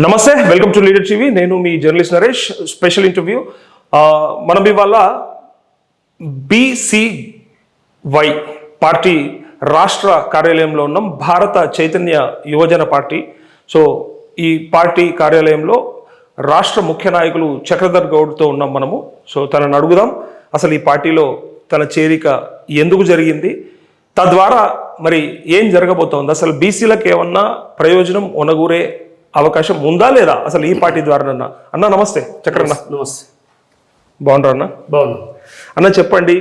నమస్తే, welcome to leader TV. నేను మీ జర్నలిస్ట్ నరేష్. Special interview. మనం ఇవాళ BCY పార్టీ రాష్ట్ర కార్యాలయంలో ఉన్నాం. భారత చైతన్య యువజన పార్టీ. సో ఈ పార్టీ కార్యాలయంలో రాష్ట్ర ముఖ్య నాయకులు చక్రధర్ గౌడ్తో ఉన్నాం మనము. సో తనను అడుగుదాం అసలు ఈ పార్టీలో తన చేరిక ఎందుకు జరిగింది, తద్వారా మరి ఏం జరగబోతోంది, అసలు బీసీలకు ఏమన్నా ప్రయోజనం ఒనగూరే అవకాశం ఉందా లేదా అసలు ఈ పార్టీ ద్వారా. అన్న నమస్తే. చక్రన్న నమస్తే. బాగుంటారు అన్న? బాగుంది అన్న. చెప్పండి,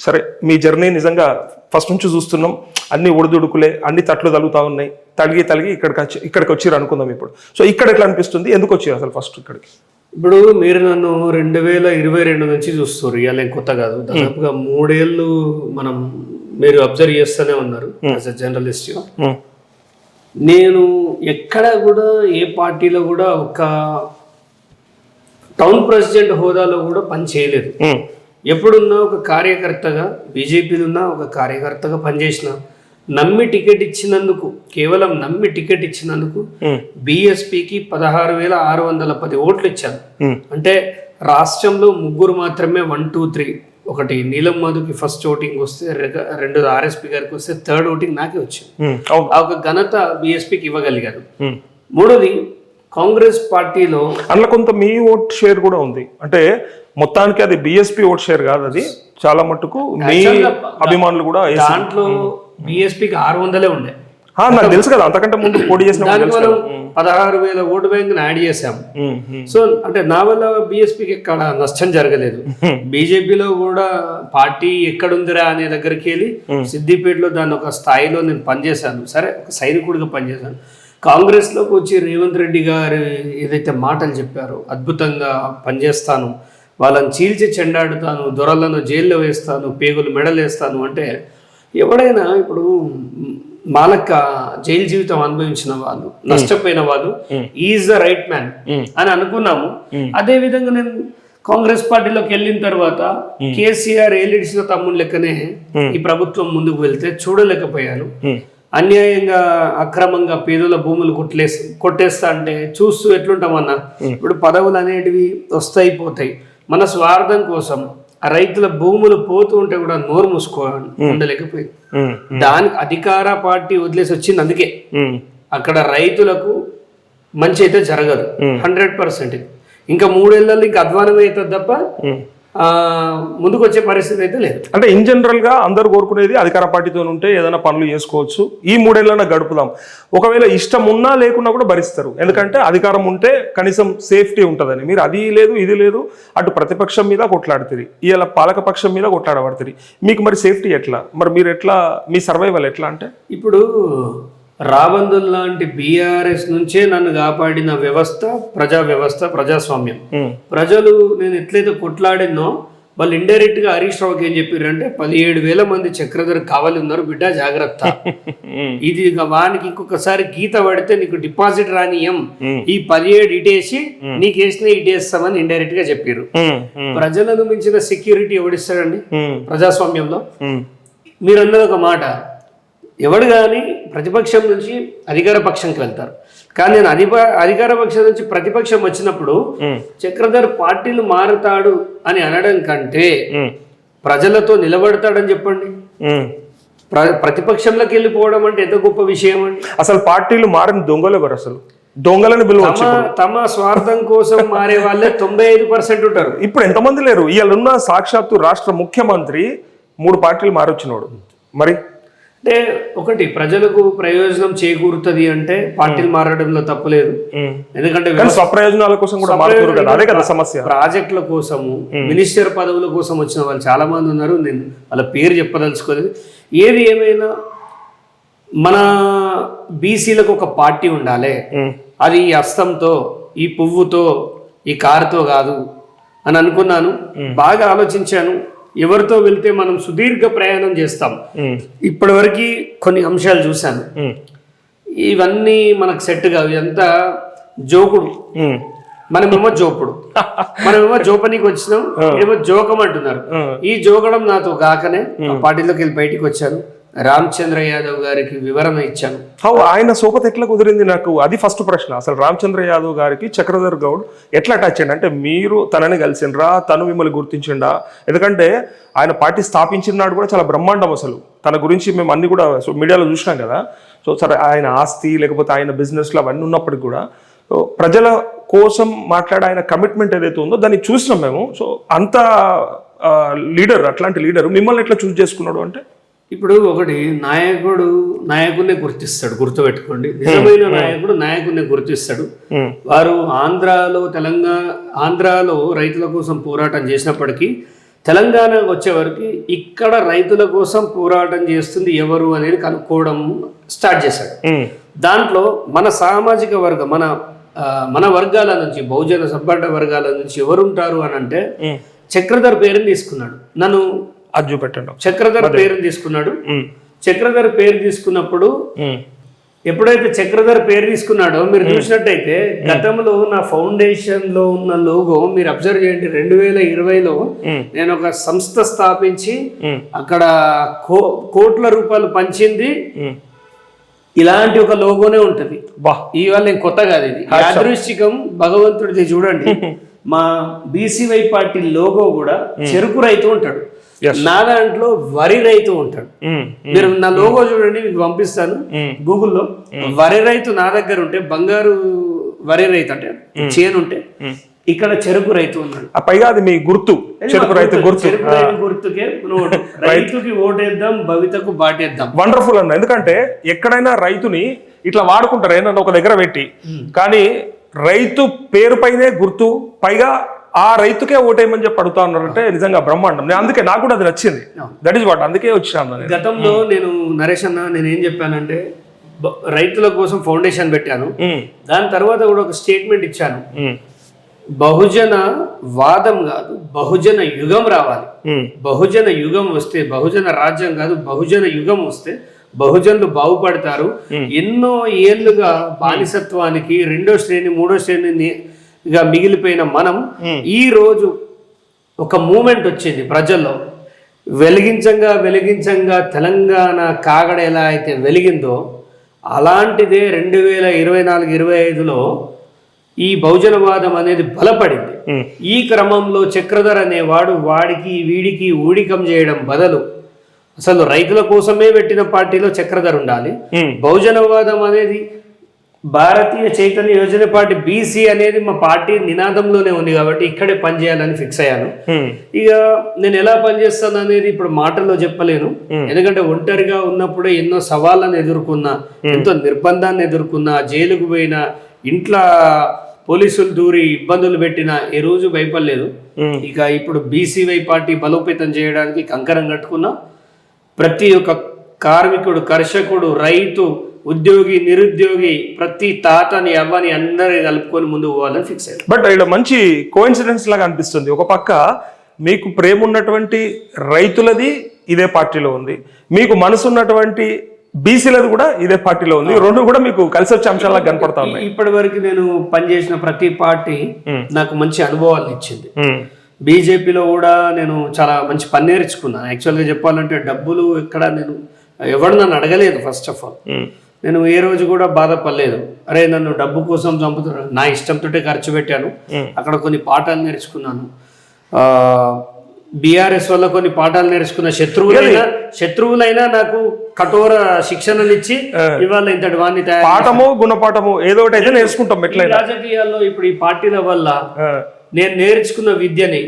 సరే మీ జర్నీ నిజంగా ఫస్ట్ నుంచి చూస్తున్నాం, అన్ని ఒడిదుడుకులే, అన్ని తట్లు తలుగుతా ఉన్నాయి, తలిగి ఇక్కడికి వచ్చారు అనుకుందాం ఇప్పుడు. సో ఇక్కడ ఎట్లా అనిపిస్తుంది, ఎందుకు వచ్చారు అసలు ఫస్ట్ ఇక్కడికి? ఇప్పుడు మీరు నన్ను 2022 నుంచి చూస్తారు, ఇవాళ కొత్త కాదు. దాదాపుగా 3 ఏళ్ళు మీరు అబ్జర్వ్ చేస్తూనే ఉన్నారు యాజ్ అ జర్నలిస్ట్. నేను ఎక్కడ కూడా ఏ పార్టీలో కూడా ఒక టౌన్ ప్రెసిడెంట్ హోదాలో కూడా పని చేయలేదు. ఎప్పుడున్నా ఒక కార్యకర్తగా, బీజేపీలో ఉన్న ఒక కార్యకర్తగా పనిచేసిన, నమ్మి టికెట్ ఇచ్చినందుకు, కేవలం నమ్మి టికెట్ ఇచ్చినందుకు బీఎస్పీకి 16,610 ఓట్లు ఇచ్చాను. అంటే రాష్ట్రంలో 3 మాత్రమే 1, 2, 3. ఒకటి నీలం మధుకి ఫస్ట్ ఓటింగ్ వస్తే, 2 ఆర్ఎస్పీ గారికి వస్తే, 3rd ఓటింగ్ నాకే వచ్చింది. ఆ ఒక ఘనత బీఎస్పీకి ఇవ్వగలిగారు. 3వది కాంగ్రెస్ పార్టీలో అందులో కొంత మీ ఓట్ షేర్ కూడా ఉంది. అంటే మొత్తానికి అది బీఎస్పీ ఓట్ షేర్ కాదు, అది చాలా మట్టుకు మీ అభిమానులు కూడా. దాంట్లో బీఎస్పీకి 600 ఉండే. నాకు తెలుసు కదా, అంతకంటే ముందు పోటీ చేసిన 16,000 ఓటు బ్యాంక్ యాడ్ చేశాము. సో అంటే నా వల్ల బీఎస్పీకి ఎక్కడ నష్టం జరగలేదు. బీజేపీలో కూడా పార్టీ ఎక్కడుందిరా అనే దగ్గరికి వెళ్ళి సిద్దిపేటలో దాన్ని ఒక స్థాయిలో నేను పనిచేశాను. సరే, ఒక సైనికుడిగా పనిచేశాను. కాంగ్రెస్లోకి వచ్చి రేవంత్ రెడ్డి గారు ఏదైతే మాటలు చెప్పారో, అద్భుతంగా పనిచేస్తాను, వాళ్ళని చీల్చి చెండాడుతాను, దొరలను జైల్లో వేస్తాను, పేగులు మెడలు వేస్తాను అంటే, ఎవడైనా ఇప్పుడు మాలక్క జైలు జీవితం అనుభవించిన వాళ్ళు, నష్టపోయిన వాళ్ళు, ఈజ్ ద రైట్ మ్యాన్ అని అనుకున్నాము. అదే విధంగా నేను కాంగ్రెస్ పార్టీలోకి వెళ్ళిన తర్వాత కేసీఆర్ ఏలిడిసిన తమ్ముడు లెక్కనే ఈ ప్రభుత్వం ముందుకు వెళ్తే చూడలేకపోయాను. అన్యాయంగా అక్రమంగా పేదల భూములు కొట్టేస్తా అంటే చూస్తూ ఎట్లుంటామన్నా. ఇప్పుడు పదవులు అనేటివి వస్తాయి పోతాయి. మన స్వార్థం కోసం ఆ రైతుల భూములు పోతూ ఉంటే కూడా నోరు మూసుకోవాలి, ఉండలేకపోయింది. దానికి అధికార పార్టీ వదిలేసి వచ్చింది. అందుకే అక్కడ రైతులకు మంచి అయితే జరగదు 100%. ఇంకా 3 ఏళ్ళలో ఇంకా అధ్వానం అవుతుంది తప్ప ముందుకు వచ్చే పరిస్థితి అయితే లేదు. అంటే ఇన్ జనరల్ గా అందరు కోరుకునేది అధికార పార్టీతో ఉంటే ఏదైనా పనులు చేసుకోవచ్చు, ఈ 3 ఏళ్ళైనా గడుపుదాం. ఒకవేళ ఇష్టం ఉన్నా లేకున్నా కూడా భరిస్తారు, ఎందుకంటే అధికారం ఉంటే కనీసం సేఫ్టీ ఉంటుందని. మీరు అది లేదు ఇది లేదు, అటు ప్రతిపక్షం మీద కొట్లాడుతుంది, ఇలా పాలకపక్షం మీద కొట్లాడబడుతుంది. మీకు మరి సేఫ్టీ ఎట్లా, మరి మీరు ఎట్లా, మీ సర్వైవల్ ఎట్లా? అంటే ఇప్పుడు రాబందుల్ లాంటి బీఆర్ఎస్ నుంచే నన్ను కాపాడిన వ్యవస్థ, ప్రజాస్వామ్యం. ప్రజలు నేను ఎట్లయితే కొట్లాడినో వాళ్ళు ఇండైరెక్ట్ గా హరీష్ రావుకి ఏం చెప్పారంటే, 17,000 మంది చక్రధర్ కావాలి ఉన్నారు బిడ్డ, జాగ్రత్త, ఇది వానికి ఇంకొకసారి గీత పడితే నీకు డిపాజిట్ రానియం, ఈ 17 ఇటేసి నీకు వేసిన ఇటేస్తామని ఇండైరెక్ట్ గా చెప్పారు. ప్రజలను మించిన సెక్యూరిటీ ఎవడిస్తాడండి ప్రజాస్వామ్యంలో? మీరు అన్నది ఒక మాట, ఎవడు కానీ ప్రతిపక్షం నుంచి అధికార పక్షంకి వెళ్తారు, కానీ నేను అధికార పక్షం నుంచి ప్రతిపక్షం వచ్చినప్పుడు చక్రధర్ పార్టీలు మారుతాడు అని అనడం కంటే ప్రజలతో నిలబడతాడని చెప్పండి. ప్రతిపక్షంలోకి వెళ్ళిపోవడం అంటే ఎంత గొప్ప విషయం అండి. అసలు పార్టీలు మారిన దొంగలు ఎవరు? అసలు దొంగలని తమ స్వార్థం కోసం మారే వాళ్ళే 95% ఉంటారు. ఇప్పుడు ఎంతమంది లేరు? ఇవాళ ఉన్న సాక్షాత్తు రాష్ట్ర ముఖ్యమంత్రి 3 పార్టీలు మారొచ్చినోడు. మరి అంటే ఒకటి, ప్రజలకు ప్రయోజనం చేకూరుతుంది అంటే పార్టీలు మారడంలో తప్పలేదు. ఎందుకంటే స్వప్రయోజనాల కోసం కూడా మారుతారు కదా, అదే కదా సమస్య. ప్రాజెక్టుల కోసము, మినిస్టర్ పదవుల కోసం వచ్చిన వాళ్ళు చాలా మంది ఉన్నారు. నేను వాళ్ళ పేరు చెప్పదలుచుకోలేదు. ఏది ఏమైనా మన బీసీలకు ఒక పార్టీ ఉండాలి. అది ఈ హస్తంతో, ఈ పువ్వుతో, ఈ కారుతో కాదు అని అనుకున్నాను. బాగా ఆలోచించాను. ఎవరితో వెళ్తే మనం సుదీర్ఘ ప్రయాణం చేస్తాం. ఇప్పటివరకు కొన్ని అంశాలు చూశాను, ఇవన్నీ మనకు సెట్ కావు. ఇదంతా జోకుడు, మనమేమో జోపుడు, మనమేమో జోపనీకి వచ్చినాం, ఏమో జోకం అంటున్నారు. ఈ జోకడం నాతో కాకనే పార్టీలోకి వెళ్ళి బయటికి వచ్చాను. రామచంద్ర యాదవ్ గారికి వివరణ ఇచ్చాను. ఆయన సోపతి ఎట్లా కుదిరింది నాకు అది ఫస్ట్ ప్రశ్న. అసలు రామచంద్ర యాదవ్ గారికి చక్రధర్ గౌడ్ ఎట్లా అటాచ్ అయ్యండి? అంటే మీరు తనని కలిసిండ్రా, తను మిమ్మల్ని గుర్తించిండా? ఎందుకంటే ఆయన పార్టీ స్థాపించిన నాడు కూడా చాలా బ్రహ్మాండం. అసలు తన గురించి మేము అన్ని కూడా మీడియాలో చూసినాం కదా. సో సరే, ఆయన ఆస్తి లేకపోతే ఆయన బిజినెస్లు అవన్నీ ఉన్నప్పటికి కూడా ప్రజల కోసం మాట్లాడే ఆయన కమిట్మెంట్ ఏదైతే ఉందో దాన్ని చూసినాం మేము. సో అంత లీడర్, అట్లాంటి లీడర్ మిమ్మల్ని ఎట్లా చూస్ చేసుకున్నాడు అంటే? ఇప్పుడు ఒకటి, నాయకుడిని గుర్తిస్తాడు, గుర్తుపెట్టుకోండి. నిజమైన నాయకుడు నాయకుడిని గుర్తిస్తాడు. వారు ఆంధ్రాలో రైతుల కోసం పోరాటం చేసినప్పటికీ తెలంగాణకు వచ్చేవరకు ఇక్కడ రైతుల కోసం పోరాటం చేస్తుంది ఎవరు అనేది కనుక్కోవడం స్టార్ట్ చేశాడు. దాంట్లో మన సామాజిక వర్గం, మన వర్గాల నుంచి, బహుజన సబ్బడ్డ వర్గాల నుంచి ఎవరుంటారు అని అంటే చక్రధర్ పేరుని తీసుకున్నాడు. నన్ను అది చూపెట్టండి. చక్రధర్ పేరుని తీసుకున్నాడు. చక్రధర్ పేరు తీసుకున్నప్పుడు ఎప్పుడైతే చక్రధర్ పేరు తీసుకున్నాడో మీరు చూసినట్టయితే గతంలో నా ఫౌండేషన్ లో ఉన్న లోగో మీరు అబ్జర్వ్ చేయండి. 2020లో నేను ఒక సంస్థ స్థాపించి అక్కడ కోట్ల రూపాయలు పంచింది ఇలాంటి ఒక లోగోనే ఉంటది. ఇవాళ నేను కొత్త కాదు, ఇది యాదృశ్చికం, భగవంతుడిది. చూడండి, మా బీసీవై పార్టీ లోగో కూడా చెరుకు రైతు ఉంటాడు, నా దాంట్లో వరి రైతు ఉంటాడు. మీరు నా లోగో చూడండి, మీకు పంపిస్తాను గూగుల్లో. వరి రైతు నా దగ్గర ఉంటే, బంగారు వరి రైతు అంటే చేను ఉంటే, ఇక్కడ చెరుకు రైతు ఉన్నాడు. పైగా అది మీ గుర్తు, చెరుకు రైతు గుర్తు. చెరుకు రైతు గుర్తుకే రైతుకి ఓటేద్దాం, భవితకు బాటేద్దాం. వండర్ఫుల్ అన్న. ఎందుకంటే ఎక్కడైనా రైతుని ఇట్లా వాడుకుంటారు ఏమన్నా ఒక దగ్గర పెట్టి, కానీ రైతు పేరు పైనే గుర్తు, పైగా ఆ రైతుకే ఓటేయమని చెప్పి అడుగుతా ఉన్నారంటే నిజంగా బ్రహ్మాండం. అందుకే నాకు కూడా అది నచ్చింది. దట్ ఈస్ వాట్, అందుకే వచ్చినాను. గతంలో నేను నరేష్ అన్న నేను ఏం చెప్పానంటే, రైతుల కోసం ఫౌండేషన్ పెట్టాను. దాని తర్వాత కూడా ఒక స్టేట్మెంట్ ఇచ్చాను, బహుజన వాదం కాదు బహుజన యుగం రావాలి. బహుజన యుగం వస్తే, బహుజన రాజ్యం కాదు బహుజన యుగం వస్తే బహుజనులు బాగుపడతారు. ఎన్నో ఏళ్లుగా బానిసత్వానికి, రెండో శ్రేణి మూడో శ్రేణిగా మిగిలిపోయిన మనం ఈ రోజు ఒక మూమెంట్ వచ్చింది ప్రజల్లో. వెలిగించంగా తెలంగాణ కాగడ ఎలా అయితే వెలిగిందో అలాంటిదే 2024-25లో ఈ బహుజనవాదం అనేది బలపడింది. ఈ క్రమంలో చక్రధర్ అనేవాడు వాడికి వీడికి ఊడికం చేయడం బదులు అసలు రైతుల కోసమే పెట్టిన పార్టీలో చక్రధర్ ఉండాలి. బహుజనవాదం అనేది భారతీయ చైతన్య యోజన పార్టీ బీసీ అనేది మా పార్టీ నినాదంలోనే ఉంది కాబట్టి ఇక్కడే పనిచేయాలని ఫిక్స్ అయ్యాను. ఇక నేను ఎలా పనిచేస్తాను అనేది ఇప్పుడు మాటల్లో చెప్పలేను, ఎందుకంటే ఒంటరిగా ఉన్నప్పుడే ఎన్నో సవాళ్ళను ఎదుర్కొన్నా, ఎంతో నిర్బంధాన్ని ఎదుర్కొన్నా, జైలుకు పోయినా, ఇంట్లో పోలీసులు దూరి ఇబ్బందులు పెట్టినా ఏ రోజు భయపడలేదు. ఇక ఇప్పుడు బీసీవై పార్టీ బలోపేతం చేయడానికి కంకణం కట్టుకున్నా. ప్రతి ఒక్క కార్మికుడు, కర్షకుడు, రైతు, ఉద్యోగి, నిరుద్యోగి, ప్రతి తాతని అవ్వని అందరినీ కలుపుకొని ముందుకు పోవాలని ఫిక్స్ అయ్యారు. బట్ ఇక్కడ మంచి కోఇన్సిడెన్స్ లాగా అనిపిస్తుంది. ఒక పక్క మీకు ప్రేమ ఉన్నటువంటి రైతులది ఇదే పార్టీలో ఉంది, మీకు మనసు ఉన్నటువంటి బీసీలది కూడా ఇదే పార్టీలో ఉంది. రెండు కూడా మీకు కలిసి వచ్చే అంశాలకు కనపడతా ఉన్నాయి. ఇప్పటి వరకు నేను పనిచేసిన ప్రతి పార్టీ నాకు మంచి అనుభవాలు ఇచ్చింది. బీజేపీలో కూడా నేను చాలా మంచి పని నేర్చుకున్నాను. యాక్చువల్గా చెప్పాలంటే డబ్బులు ఎక్కడ నేను ఎవరు నన్ను అడగలేదు. ఫస్ట్ ఆఫ్ ఆల్ నేను ఏ రోజు కూడా బాధపడలేదు, అరే నన్ను డబ్బు కోసం చంపుతున్నాను, నా ఇష్టంతో ఖర్చు పెట్టాను. అక్కడ కొన్ని పాఠాలు నేర్చుకున్నాను. బీఆర్ఎస్ వల్ల కొన్ని పాఠాలు నేర్చుకున్న. శత్రువులైనా నాకు కఠోర శిక్షణలు ఇచ్చి ఇవాళ ఇంతటి వాడిని పాఠము గుణపాఠము ఏదో ఒకటి అయితే నేర్చుకుంటాం. రాజకీయాల్లో ఇప్పుడు ఈ పార్టీల వల్ల నేను నేర్చుకున్న విద్యని